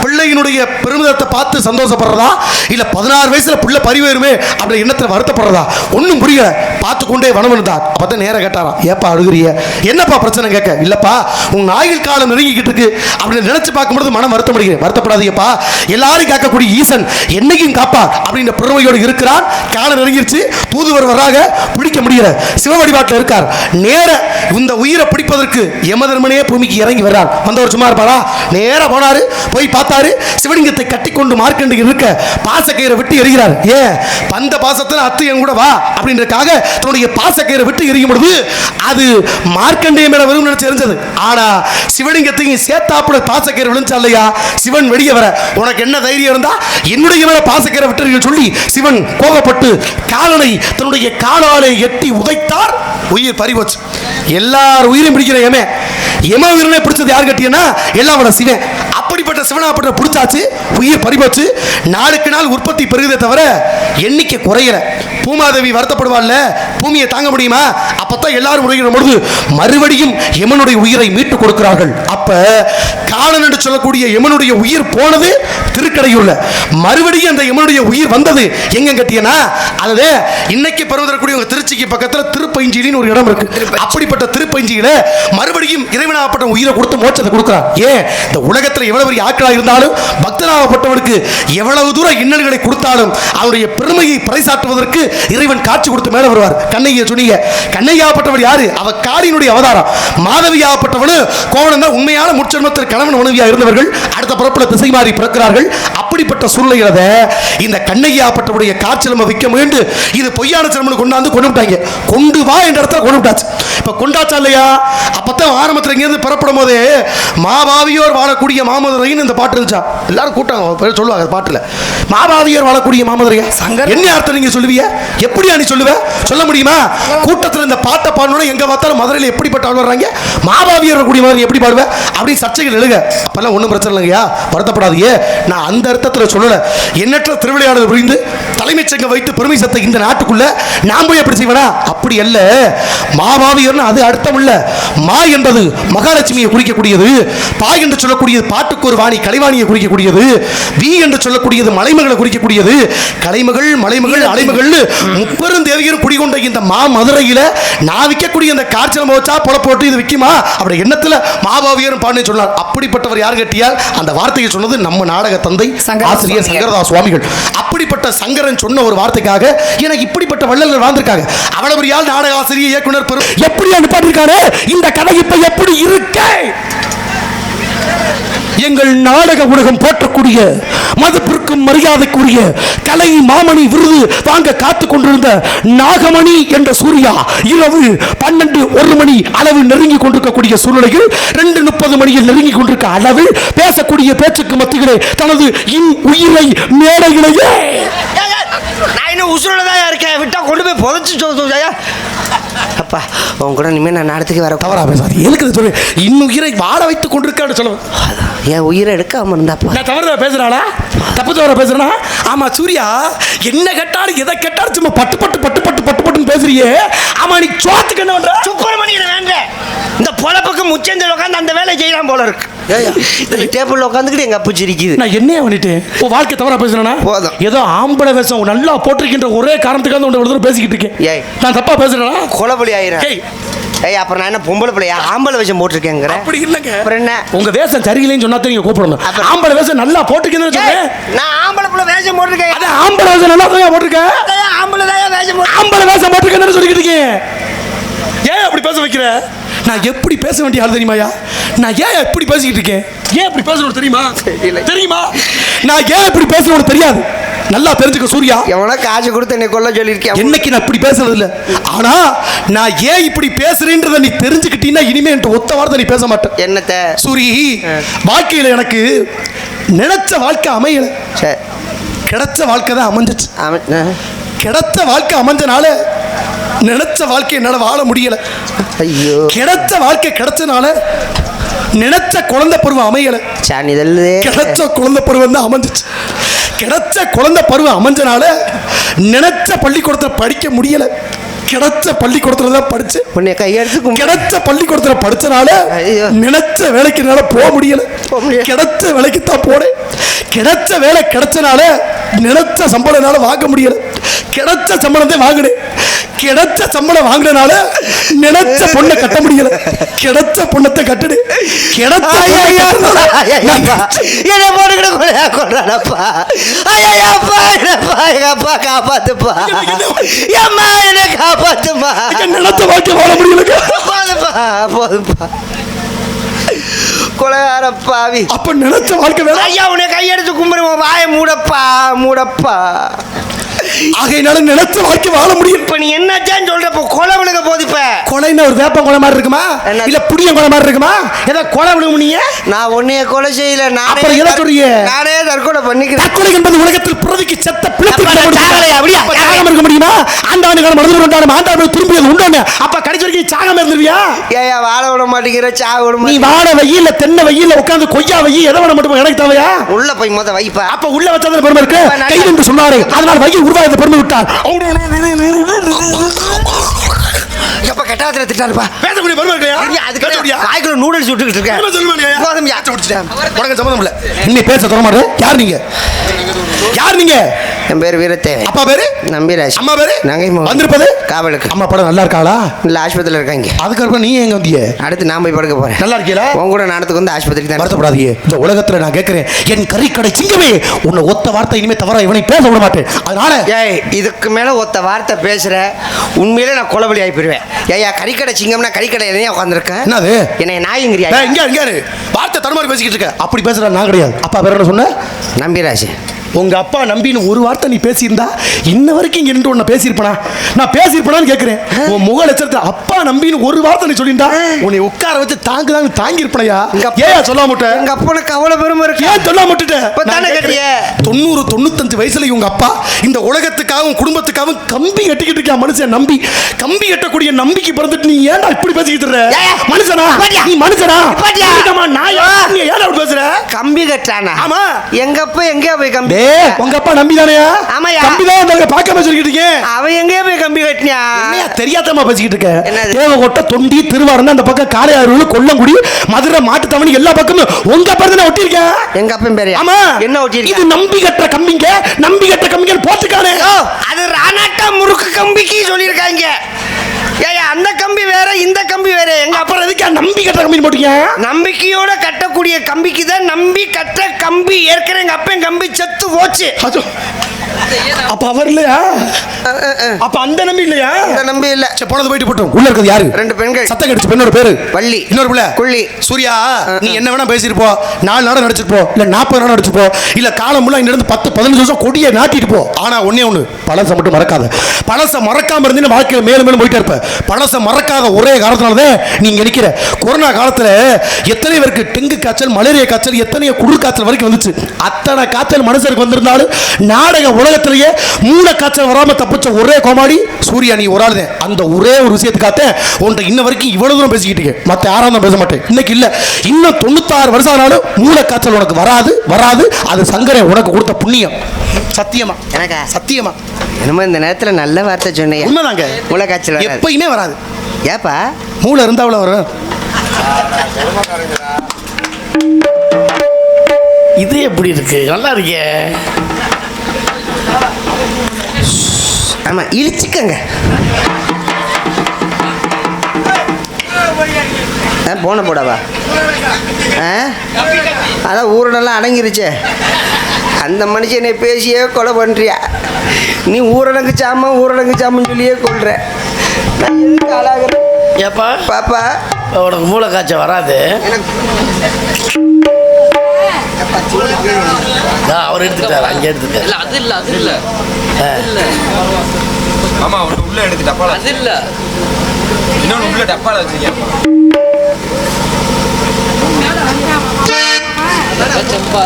பிள்ளையினுடைய பெருமிதத்தை பார்த்து சந்தோஷப்படுறதா இல்ல 16 வயசுல பிள்ளை பரிவேறுமே அப்படி எண்ணத்துல வருத்தப்படுறதா ஒன்னும் புரியல. பார்த்து கொண்டே வனவனுதான். அப்பதான் நேர கேட்டாராம், ஏப்பா அழுகுறிய, என்னப்பா பிரச்சனை கேட்க? இல்லப்பா உங்க ஆயுள் காலம் நெருங்கிக்கிட்டு இருக்கு அப்படின்னு நினைச்சு பார்க்கும்போது மனம் வருத்தப்படுகிறேன். வருத்தப்படாதீங்கப்பா, எல்லாரும் கேட்கக்கூடிய ஈசன் என்னைக்கும் காப்பா அப்படின்ற பெருமையோடு இருக்கிறான். காலம் நெருங்கிருச்சு, தூதுவர் வராக, பிடிக்க முடியல. சிவவடிவாட்டில் இருக்கார். நேர இந்த உயிரை பிடிப்பதற்கு யமதர்மனே பூமிக்கு இறங்கி வர்றார். வந்தவர் சும்மா இருப்பாரா? நேர போனாரு, போய் பார்த்தாரு. சிவலிங்கத்தை கட்டிக்கொண்டு மார்க்கண்டையன் இருக்க பாசக்கயிறை விட்டு எறிகிறார். ஏன்? பந்த பாசத்துல அத்து என் கூட வா அப்படின்றதுக்காக தன்னுடைய பாசக்கயிறை விட்டு எறியும் பொழுது அது மார்க்கண்டையன் மேல வரும் தெரிஞ்சது. ஆனா சிவலிங்கத்தையும் சேத்தாப்புல பாசக்கயிறை விழுந்தா இல்லையா? சிவன் வெளியே வர, உனக்கு என்ன தைரியம் இருந்தா என்னுடைய மேல பாசக்கயிறை விட்டு சொல்லி சிவன் கோபப்பட்டு காலனை தன்னுடைய காலாலை எட்டி உதைத்தார். உயிர் பறிபோச்சு. எல்லார் உயிரையும் பிடிக்கிற யம உயிரினை பிடிச்சது யார் கட்டியனா? எல்லாம் விட சிவன். அப்படிப்பட்ட சிவனாப்பட்ட பிடிச்சாச்சு. உயிர் பறிபோச்சு. நாளுக்கு நாள் உற்பத்தி பெருகுதே தவிர எண்ணிக்கை குறையல. பூமாதேவி வருத்தப்படுவாள்ல, பூமியை தாங்க முடியுமா? அப்பதான் எல்லாரும் உரைகிற பொழுது மறுபடியும் யமனுடைய உயிரை மீட்டு கொடுக்கிறார்கள். அப்ப காலன் என்று சொல்லக்கூடிய யமனுடைய உயிர் போனது திருக்கடையூர்ல. மறுபடியும் அந்த யமனுடைய உயிர் வந்தது எங்க கட்டியனா? அது இன்னைக்கு பருவதற்குரிய திருச்சிக்கு பக்கத்துல திருப்பைஞ்சிலின்னு ஒரு இடம் இருக்கு. அப்படிப்பட்ட திருப்பைஞ்சியில மறுபடியும் இறைவனாகப்பட்ட உயிரை கொடுத்து மோட்சத்தை கொடுக்கிறார். ஏன்? இந்த உலகத்தில் எவ்வளவு பெரிய ஆட்களா இருந்தாலும் பக்தனாகப்பட்டவனுக்கு எவ்வளவு தூரம் இன்னல்களை கொடுத்தாலும் அவருடைய பெருமையை பறைசாற்றுவதற்கு இறைவன் காட்சி கொடுத்து மேல வருவார். கண்ணையா சொன்னீங்க, கண்ணையாகப்பட்டவர் யாரு? அவ காளியினுடைய அவதாரம். மாதவியாகப்பட்டவனு கோவணன் தான் உண்மையான முற்சென்மத்தில் கணவன் மனைவியா இருந்தவர்கள். அடுத்த பிறப்புல திசை மாறி பிறக்கிறார்கள். அப்படிப்பட்ட சூழ்நிலையில இந்த கண்ணையாகப்பட்டவருடைய காட்சியலம விற்க முயன்று இது பொய்யான சிரமம் கொண்டாந்து கொண்டு விட்டாங்க. கொண்டு வா என்ற இடத்துல கொண்டு விட்டாச்சு. இப்ப கொண்டாச்சா இல்லையா? அப்பதான் ஆரம்பத்தில் இங்கிருந்து புறப்படும் போதே மாபாவியோர் வாழக்கூடிய மாமதுரைன்னு இந்த பாட்டு இருந்துச்சா? எல்லாரும் கூட்டாங்க சொல்லுவாங்க பாட்டுல, மாபாவியோர் வாழக்கூடிய மாமதுரையா என்ன அர்த்தம் நீங்க சொல்லுவீங்க? எப்படியா நீ சொல்லுவ? சொல்ல முடியுமா? கூட்டத்தில் இந்த பாட்டை பாடணும். எங்க பார்த்தாலும் மதுரையில் எப்படிப்பட்ட ஆள் வர்றாங்க, மாபாவியர் கூடிய மாதிரி எப்படி பாடுவேன் அப்படி சர்ச்சைகள் எழுக. அப்பெல்லாம் ஒன்றும் பிரச்சனை இல்லையா, வருத்தப்படாதீங்க. நான் அந்த அர்த்தத்தில் சொல்லல. எண்ணற்ற திருவிளையாடல் புரிந்து தலைமைச் சங்கம் வைத்து பெருமை சத்த இந்த நாட்டுக்குள்ள நான் போய் எப்படி செய்வேனா? அப்படி அல்ல. மாபாவியர்னு அது அர்த்தம் இல்ல. மா என்பது மகாலட்சுமியை குறிக்கக்கூடியது. பா என்று சொல்லக்கூடியது பாட்டுக்கு ஒரு வாணி கலைவாணியை குறிக்கக்கூடியது. வி என்று சொல்லக்கூடியது மலைமகளை குறிக்கக்கூடியது. கலைமகள் மலைமகள் அலைமகள் முப்பெரும் தேவியரும் குடிகொண்ட இந்த மதுரையில நான் விற்கக்கூடிய இந்த காய்ச்சல் வச்சா புல போட்டு இது விற்குமா அப்படி எண்ணத்துல மாபாவியரும் பாடினு சொன்னார். அப்படிப்பட்டவர் யார் கட்டியால் அந்த வார்த்தையை சொன்னது நம்ம நாடக தந்தை ஆசிரியர் சங்கரதாஸ் சுவாமிகள். அப்படிப்பட்ட சங்கரன் சொன்ன ஒரு வார்த்தைக்காக எனக்கு இப்படிப்பட்ட வள்ளல்கள் வாழ்ந்திருக்காங்க. அவ்வளவு பெரிய நாடக ஆசிரியர் இயக்குனர் பெரும் எப்படி அனுப்பாட்டிருக்காரு. இந்த கதை இப்ப எப்படி இருக்கு? எங்கள் நாடக உலகம் போற்றக்கூடிய மதிப்பிற்கும் மரியாதைக்குரிய கலை மாமணி விருது வாங்க காத்துக் கொண்டிருந்த நாகமணி என்ற சூர்யா இரவு 12-1 மணி அளவு நெருங்கி கொண்டிருக்கக்கூடிய சூழ்நிலையில் 2:30 மணியில் நெருங்கி கொண்டிருக்க அளவில் பேசக்கூடிய பேச்சுக்கு மத்தியிலே தனது உயிரை மேடையிலேயே நான் இன்னும் உசுரோட தான் இருக்கேன். விட்டா கொண்டு போய் புதைச்சு சொல்லுயா அப்பா உன் கூட இனிமேல் நான் நாடத்துக்கு வர தவறா பேசாது. எனக்கு சொல்லு இன்னும் உயிரை வாழ வைத்துக் கொண்டிருக்கான்னு சொல்லுவேன். என் உயிரை எடுக்காம இருந்தாப்பா நான் தவறுதா பேசுறாளா? தப்பு தவற பேசுறா? ஆமா சூர்யா, என்ன கேட்டாலும் எதை கேட்டாலும் சும்மா பட்டு பட்டு பட்டு பட்டு பட்டு பட்டுன்னு பேசுறியே. ஆமா நீ சோத்துக்கு என்ன பண்ற? சுப்பிரமணியன் வேண்டேன். இந்த பொழப்புக்கு முச்சந்தில் உட்காந்து அந்த வேலை செய்யலாம் போல இருக்கு. டேபிள்ல உட்காந்துக்கிட்டு எங்க அப்பு சிரிக்குது. நான் என்ன பண்ணிட்டு உன் வாழ்க்கை தவறா பேசுறேன்னா? போதும். ஏதோ ஆம்பளை வேஷம் நல்லா போட்டிருக்கின்ற ஒரே காரணத்துக்காக ஒரு தடவை பேசிக்கிட்டு இருக்கேன். ஏய் நான் தப்பா பேசுறேனா? கொலபலி ஆயிரம். ஏய் அப்புறம் நான் என்ன பொம்பளை பிள்ளையா? ஆம்பளை வேஷம் போட்டிருக்கேங்கிற? அப்படி இல்லைங்க. அப்புறம் என்ன? உங்க வேஷம் சரியில்லைன்னு சொன்னா நீங்க கூப்பிடணும். ஆம்பளை வேஷம் நல்லா போட்டிருக்கீங்கன்னு சொல்றேன். நான் ஆம்பளை பிள்ளை வேஷம் போட்டிருக்கேன். அத ஆம்பளை வேஷம் நல்லா போட்டிருக்கேன். ஆம்பளை தான் வேஷம் ஆம்பளை வேஷம் போட்டிருக்கேன்னு சொல்லிக்கிட்டு இருக்கீங்க. ஏன் அப்படி பேச வைக்கிற? நான் எப்படி பேச வேண்டிய ஆள் தெரியுமாயா? நான் ஏன் எப்படி பேசிக்கிட்டு இருக்கேன்? ஏன் இப்படி பேசணும் தெரியுமா? தெரியுமா? நான் ஏன் இப்படி பேசணும் தெரியாது. நல்லா தெரிஞ்சுக்க சூர்யா. எவனா காசு கொடுத்து என்னை கொல்ல சொல்லியிருக்கேன். என்னைக்கு நான் இப்படி பேசுறது இல்லை. ஆனா நான் ஏன் இப்படி பேசுறேன்றதை நீ தெரிஞ்சுக்கிட்டீங்கன்னா இனிமே என்கிட்ட ஒத்த வார்த்தை நீ பேச மாட்டேன். என்னத்த சூரி, வாழ்க்கையில எனக்கு நினைச்ச வாழ்க்கை அமையல. கிடைச்ச வாழ்க்கை தான் அமைஞ்சிச்சு. கிடைச்ச வாழ்க்கை அமைஞ்சனால நினைச்ச வாழ்க்கை என்னால வாழ முடியல. ஐயோ, கிடைச்ச வாழ்க்கை கிடைச்சனால நினைச்ச குழந்தை பருவம் அமையல, சாணிதல் கிடைச்ச குழந்தை பருவம் தான் அமைஞ்சிச்சு. கிடைச்ச குழந்தை பருவம் அமைஞ்சனால நினைச்ச பள்ளிக்கூடத்தில் படிக்க முடியல, கிடைச்ச பள்ளிக்கூடத்துல தான் படிச்சு. உன்னை கையெடுத்து கிடைச்ச பள்ளிக்கூடத்துல படிச்சனால ஐயோ. நினைச்ச வேலைக்கு என்னால போக முடியல, கிடைச்ச வேலைக்கு தான் போனேன். கிடைச்ச வேலை கிடைச்சனால நினைச்ச சம்பளம் என்னால வாங்க முடியல, கிடைச்ச சம்பளத்தை வாங்கினேன். கிடைச்ச சம்பளம் வாங்கினால நினைச்ச பொண்ணை கட்ட முடியல, கிடைச்ச பொண்ணத்தை கட்டுடு. கிடைச்ச என்ன போட்டுக்கிட்ட கொலையா கொள்றானப்பா. ஐயாப்பா என்னப்பா எங்க அப்பா காப்பாத்துப்பா, அம்மா என்ன காப்பாத்துப்பா. நினைச்ச வாழ்க்கை வாழ முடியல. போதுப்பா போதுப்பா கொலைகார பாவி. அப்ப நினைச்ச வாழ்க்கை வேணாம். ஐயா உன்னை கையெடுத்து கும்பிடுவோம், வாயை மூடப்பா மூடப்பா. ஆகையினால நினைச்ச வாழ்க்கை வாழ முடியும். இப்ப நீ என்னச்சான்னு சொல்றப்ப கொலை விழுக போது. இப்ப கொலைன்னா ஒரு வேப்பம் கொலை மாதிரி இருக்குமா, என்ன? இல்ல புடியம் கொலை மாதிரி இருக்குமா? ஏதோ கொலை விழுகும் நீங்க. நான் உன்னைய கொலை செய்யல, அப்புறம் எதை சொல்றீங்க? நானே தற்கொலை பண்ணிக்கிறேன். தற்கொலை என்பது உலகத்தில் பிறவிக்கு செத்த பிழைத்து அப்ப நான் சாகலையா? அப்படியா? சாகாம இருக்க முடியுமா? ஆண்டாண்டு காலம் மனதில் கொண்டாடும் ஆண்டாண்டு திரும்பியது உண்டோன்னு அப்ப கடைசி வரைக்கும் சாகாம இருந்துருவியா? ஏயா வாழ விட மாட்டேங்கிற, சாக விட நீ மாட்டேங்கிற. வாழ வெயில்ல தென்னை வெயில்ல உட்கார்ந்து கொய்யா வெயில் எதை விட மட்டும் எனக்கு தேவையா? உள்ள போய் மொத வைப்பா. அப்ப உள்ள வச்சதுல பெருமை இருக்கு, கையில் என்று சொன்னாரு, அதனால் வெயில் உருவாக பெருமை விட்டார். எப்ப கெட்டாத்துல திட்டாருப்பா. பேசக்கூடிய பெருமை இல்லையா? அதுக்கு வாய்க்குள்ள நூடுல்ஸ் விட்டுக்கிட்டு இருக்கேன். என்ன சொல்லுமா நீ? போதும் யாச்ச விட்டுட்டேன். உனக்கு சம்மதம் இல்ல, இன்னும் பேச தர மாட்டேன். யார் நீங்க? யார் நீங்க? என் பேர் வீரத்தேவை. அப்பா பேரு நம்பிராஜ். அம்மா பேரு நங்கை வந்திருப்பது காவலுக்கு. அம்மா படம் நல்லா இருக்காளா? இல்ல ஆஸ்பத்திரியில இருக்காங்க. அதுக்கப்புறம் நீ எங்க வந்தீங்க? அடுத்து நான் போய் படுக்க போறேன். நல்லா இருக்கீங்களா? உன் கூட நாடத்துக்கு வந்து ஆஸ்பத்திரிக்கு தான். வருத்தப்படாதீங்க. இந்த உலகத்துல நான் கேட்கிறேன், என் கறிக்கடை சிங்கமே, உன்னை ஒத்த வார்த்தை இனிமே தவறா இவனை பேச விட மாட்டேன். அதனால ஏய் இதுக்கு மேல ஒத்த வார்த்தை பேசுற உண்மையிலே நான் கொலபலி ஆகி போயிருவேன். ஏயா கறிக்கடை சிங்கம்னா கறிக்கடை எதையா உட்காந்துருக்கேன்? என்னது என்னை நாய்ங்கிறியா? இங்க இங்க வார்த்தை தடுமாறி பேசிக்கிட்டு இருக்க. அப்படி பேசுற நான் கிடையாது. அப்பா பேர் என்ன சொன்ன? நம்பிராஜ். உங்க அப்பா நம்பின்னு ஒரு வார்த்தை நீ பேசியிருந்தா இன்ன வரைக்கும் இங்க நின்று உன்னை பேசியிருப்பனா? நான் பேசியிருப்பனான்னு கேட்கிறேன். உன் முக லட்சத்தை அப்பா நம்பின்னு ஒரு வார்த்தை நீ சொல்லியிருந்தா உன்னை உட்கார வச்சு தாங்கி இருப்பனையா? ஏன் சொல்ல மாட்டேன்? எங்க அப்பனுக்கு அவ்வளவு பெருமை இருக்கு. ஏன் சொல்ல மாட்டேன்? இப்பதானே கேட்டியே. 90 95 வயசுல உங்க அப்பா இந்த உலகத்துக்காகவும் குடும்பத்துக்காகவும் கம்பி கட்டிக்கிட்டு இருக்க மனுஷன் நம்பி, கம்பி கட்டக்கூடிய நம்பிக்கை பிறந்துட்டு நீ ஏன்டா இப்படி பேசிக்கிட்டு இருக்க? மனுஷனா நீ? மனுஷனா நாயா? நீ ஏன்டா இப்படி பேசுற? கம்பி கட்டானா? ஆமா. எங்க அப்பா எங்கேயா போய் கம்பி? உங்க அப்பா நம்பி தானயா? ஆமாயா. கம்பி தான் உங்க பார்க்காம சொல்லிக்கிட்டு இருக்கேன். அவன் எங்கேயா போய் கம்பி கட்டினா? என்னையா தெரியாதமா பேசிக்கிட்டு இருக்க? என்னது? தேவகோட்டை, தொண்டி, திருவாரூர், அந்த பக்கம் காளையாறு, கொல்லங்குடி, மதுரை, மாட்டுத்தாவணி எல்லா பக்கமும் உங்க அப்பா தான் ஒட்டி இருக்கேன். எங்க அப்பன் பேரு? ஆமா. என்ன ஒட்டி இருக்கு? இது நம்பி கட்டுற கம்பிங்க, நம்பி கட்டுற கம்பிங்க போட்டுக்கானே. அது ராணாட்டா முறுக்கு கம்பிக்கு சொல்லியிருக்காங்க. ஏயா அந்த கம்பி வேற இந்த கம்பி வேற. எங்க அப்புறம் எதுக்கு நம்பி கட்டுற கம்பி போட்டீங்க? நம்பிக்கையோட கட்டக்கூடிய கம்பிக்கு தான் நம்பி கட்ட கம்பி. ஏற்கனவே எங்க அப்பன் கம்பி செத்து போச்சு. அப்ப அவர் இல்லையா? அப்ப அந்த நம்பி இல்லையா? அந்த நம்பி இல்ல. சரி போனது போயிட்டு போட்டோம். உள்ள இருக்கிறது யாரு? 2 பெண்கள். சத்தம் கடிச்சு பெண்ணோட பேரு வள்ளி. இன்னொரு பிள்ளை குள்ளி. சூர்யா, நீ என்ன வேணா பேசிருப்போ, 4 நாடம் நடிச்சிருப்போ, இல்ல 40 நாடம் நடிச்சிருப்போ, இல்ல காலம் முள்ள இங்க இருந்து 10-15 வருஷம் கொடியை நாட்டிட்டு போ. ஆனா ஒண்ணே ஒண்ணு, பழசை மட்டும் மறக்காத. பழசை மறக்காம இருந்து வாழ்க்கையில மேலும் மேலும் போயிட்டே இருப்ப. பழசை மறக்காத ஒரே காரணத்தினாலதான் நீங்க நிக்கிற. கொரோனா காலத்துல எத்தனை பேருக்கு டெங்கு காய்ச்சல், மலேரியா காய்ச்சல், எத்தனை குளிர் காய்ச்சல் வரைக்கும் வந்துச்சு. அத்தனை காய்ச்சல் மனுஷருக்கு வந்திருந்தாலும் நாடக உலகத்திலேயே மூல காய்ச்சல் வராம தப்பிச்ச ஒரே கோமாளி சூர்யா, நீ ஒரு ஆள் தான். அந்த ஒரே ஒரு விஷயத்துக்காக உன்ட்ட இன்ன வரைக்கும் இவ்வளவு தூரம் பேசிக்கிட்டு இருக்கேன். மற்ற யாரும் தான் பேச மாட்டேன். இன்னைக்கு இல்ல, இன்னும் 96 வருஷம் ஆனாலும் மூல காய்ச்சல் உனக்கு வராது. அது சங்கரை உனக்கு கொடுத்த புண்ணியம். சத்தியமா எனக்கா? சத்தியமா என்னமோ இந்த நேரத்துல நல்ல வார்த்தை சொன்னீங்க. உண்மைதாங்க. மூளை காய்ச்சல் வராது. எப்பயுமே வராது. ஏப்பா மூளை இருந்தா அவ்வளவு வரும். இது எப்படி இருக்கு? நல்லா இருக்கே. ஆமா இழிச்சுக்கங்க. போன போடவா? அதான் ஊரெல்லாம் அடங்கிருச்சே. அந்த மனுஷனை பேசியே கொலை பண்ணுறியா? நீ ஊரடங்கு சாமன்னு சொல்லியே கொள்ற. நான் எதுக்கு ஆளாகிறேன்? ஏப்பா பாப்பா உனக்கு மூளை காய்ச்சல் வராது. அவர் எடுத்துட்டார், அங்கே எடுத்துட்டார். இல்ல அது இல்ல அது இல்ல இல்ல ஆமா ஒன்று உள்ள எடுத்து டப்பால. அது இல்ல இன்னொன்று உள்ள டப்பால வச்சிருக்கேன். செம்பா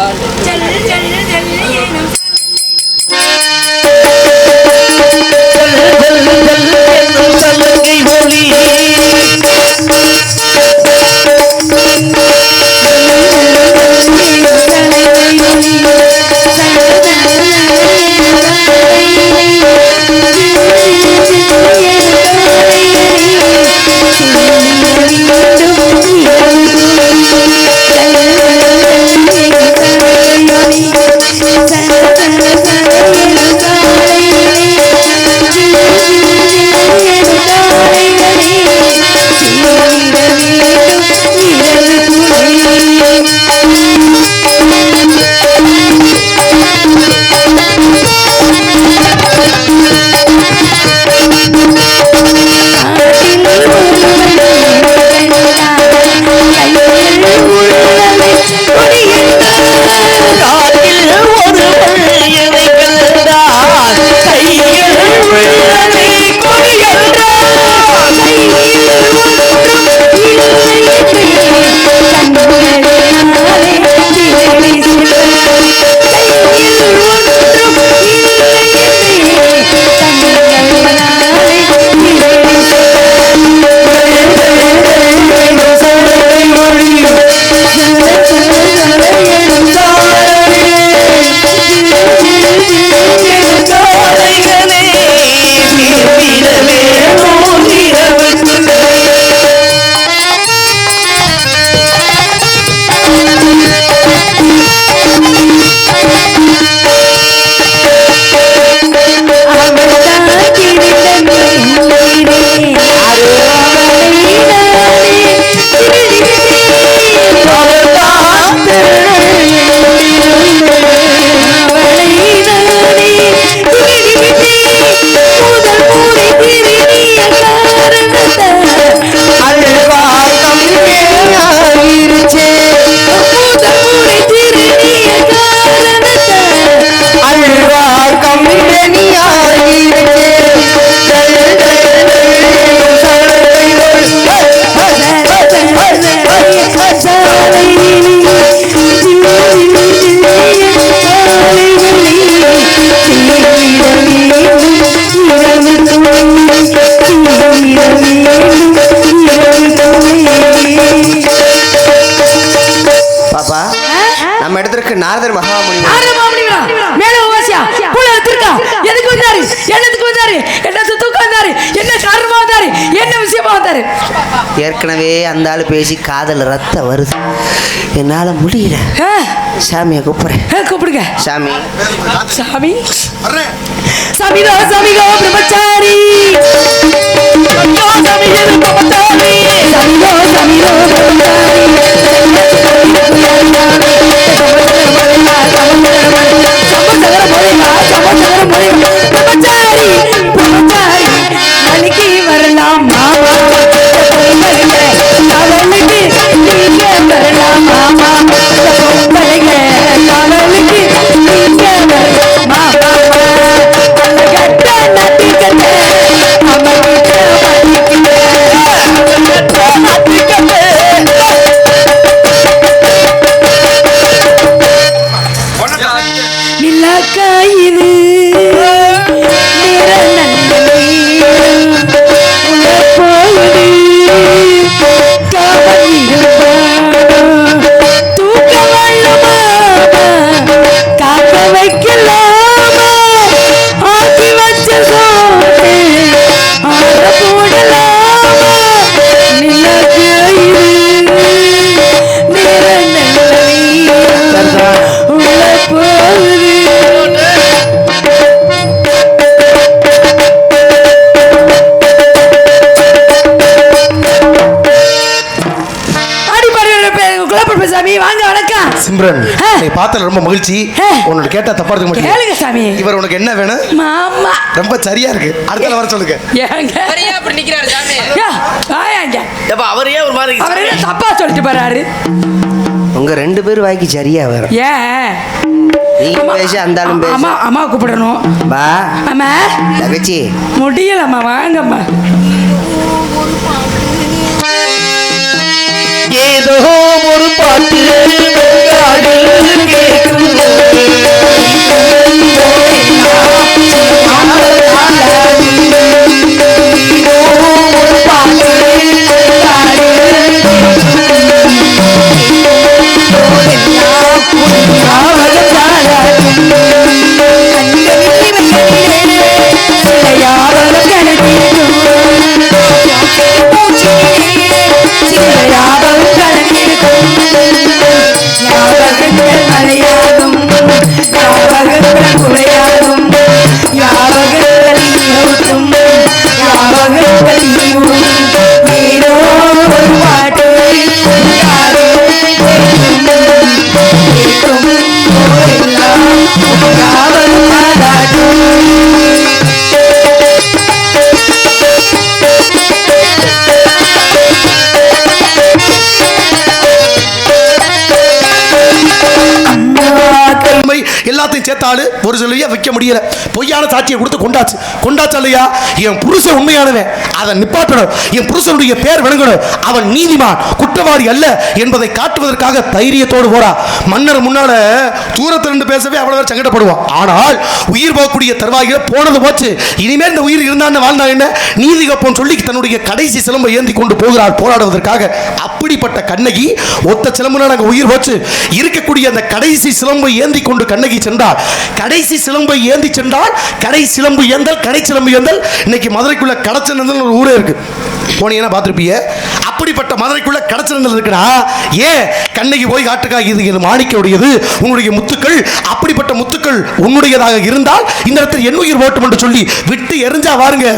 ஒளி ஏற்கனவே அந்த ஆள் பேசி காதல் ரத்தம் வருது, என்னால் முடியல. சாமியை கூப்பிடுறேன். கூப்பிடுங்க. சாமி சாமி சாமிதோ சாமிதோ பிரம்மச்சாரி சாமிதோ சாமிதோ பிரம்மச்சாரி சாமிதோ சாமிதோ பிரம்மச்சாரி நாளைக்கு வரலாம் மாமா காதலுக்கு நீங்க வரலாம் மாமா காதலுக்கு நீங்க வரலாம் மாமா கட்ட நட்டி கட்ட நிலக்காயிரு சிம்ரன், நீ பார்த்தல ரொம்ப மகிழ்ச்சி. உன்னோட கேட்டா தப்பா இருக்க மாட்டேன். கேளுங்க சாமி. இவர் உனக்கு என்ன வேணும்? மாமா. ரொம்ப சரியா இருக்கு. அடுத்த வர சொல்லுங்க. ஏங்க அவரையா அப்படி நிக்கிறாரு சாமி? ஆயாங்க. ஏப்பா அவர் ஏன் ஒரு மாதிரி அவர் என்ன தப்பா சொல்லிட்டு போறாரு? உங்க 2 பேர் வாய்க்கு சரியா வரும். ஏன் நீ பேச அந்த ஆளும் பேச. அம்மா அம்மா கூப்பிடணும். பா அம்மா தகச்சி முடியலம்மா, வாங்கம்மா. ஏதோ ஒரு பாட்டு எல்லாத்தையும் சேர்த்தாலு ஒரு சொல்லியா வைக்க முடியல. பொய்யான சாட்சியை கொடுத்து கொண்டாச்சு இல்லையா? என் புருஷன் உண்மையானவன், அதை நிப்பாட்டணும். என் புருஷனுடைய பேர் விளங்கணும். அவன் நீதிமான், குற்றவாளி அல்ல என்பதை காட்டுவதற்காக தைரியத்தோடு போறா. மன்னர் முன்னால தூரத்திலிருந்து பேசவே அவ்வளவு சங்கடப்படுவான். ஆனால் உயிர் போகக்கூடிய தருவாயில போனது போச்சு. இனிமேல் இந்த உயிர் இருந்தான்னு வாழ்ந்தா என்ன? நீதி கப்பம் சொல்லி தன்னுடைய கடைசி சிலம்பை ஏந்தி கொண்டு போகிறார் போராடுவதற்காக. அப்படிப்பட்ட கண்ணகி ஒத்த சிலம்புனா நாங்கள் உயிர் போச்சு. இருக்கக்கூடிய அந்த கடைசி சிலம்பை ஏந்தி கொண்டு கண்ணகி சென்றார். கடைசி சிலம்பை ஏந்தி சென்றால் கடை சிலம்பு ஏந்தல், கடை சிலம்பு ஏந்தல். இன்னைக்கு மதுரைக்குள்ள கடச்சனந்தல் ஒரு ஊரே இருக்கு, போனீங்கன்னா பார்த்துருப்பீங்க. அப்படிப்பட்ட மதுரைக்குள்ள கடச்சனந்தல் இருக்குடா. ஏன் கண்ணகி போய் காட்டுக்கா, இது மாணிக்கவுடையது, உன்னுடைய முத்துக்கள், அப்படிப்பட்ட முத்துக்கள் உன்னுடையதாக இருந்தால் இந்த இடத்துல என் உயிர் ஓட்டும் என்று சொல்லி விட்டு எரிஞ்சா வாருங்க,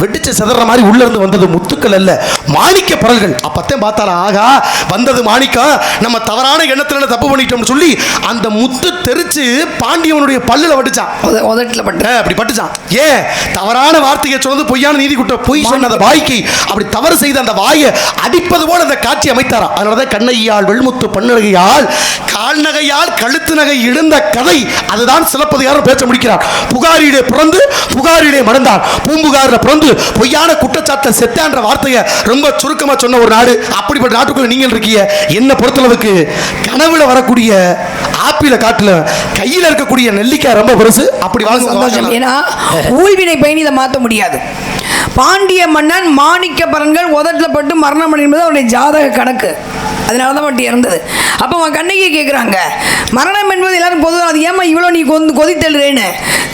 வெடிச்சு சிதற மாதிரி உள்ள இருந்து வந்தது முத்துக்கள் அல்ல, மாணிக்க பரல்கள். அப்பத்தான் பார்த்தாரா, ஆகா வந்தது மாணிக்கம், நம்ம தவறான எண்ணத்துல தப்பு பண்ணிட்டோம்னு சொல்லி அந்த முத்து தெரிச்சு பாண்டியவனுடைய பல்லுல பட்டுச்சான், உதட்டில் பட்டு அப்படி பட்டுச்சான். ஏன் தவறான வார்த்தையை சொன்னது, பொய்யான நீதி குற்ற பொய் சொன்ன அந்த வாய்க்கு அப்படி தவறு செய்த அந்த வாயை அடிப்பது போல அந்த காட்சி அமைத்தாரா. அதனாலதான் கண்ணையால் வெள்முத்து பன்னகையால் கால்நகையால் கழுத்து நகை இழந்த கதை, அதுதான் சிலப்பதிகாரம் பேச முடிக்கிறார். புகாரிலே பிறந்து புகாரிலே மறந்தார், பூம்புகாரில் பிறந்து பொய்யான குற்றச்சாட்டை செத்தான்ற வார்த்தையை ரொம்ப சுருக்கமா சொன்ன ஒரு நாடு. அப்படிப்பட்ட நாட்டுக்குள்ள நீங்கள் இருக்கீங்க. என்ன பொறுத்தளவுக்கு கனவுல வரக்கூடிய ஆப்பிள காட்டுல கையில இருக்கக்கூடிய நெல்லிக்காய் ரொம்ப பெருசு. அப்படி சந்தோஷம். ஏன்னா ஊழ்வினை பயணி இதை மாற்ற முடியாது. பாண்டிய மன்னன் மாணிக்க பரன்கள் உதட்டில் பட்டு மரணம் என்பது அவருடைய ஜாதக கணக்கு. அதனால தான் மட்டும் இறந்தது. அப்போ அவன் கண்ணகி கேட்குறாங்க, மரணம் என்பது எல்லாரும் பொதுவாக, அது ஏமா இவ்வளோ நீ கொதித்தழுறேன்னு.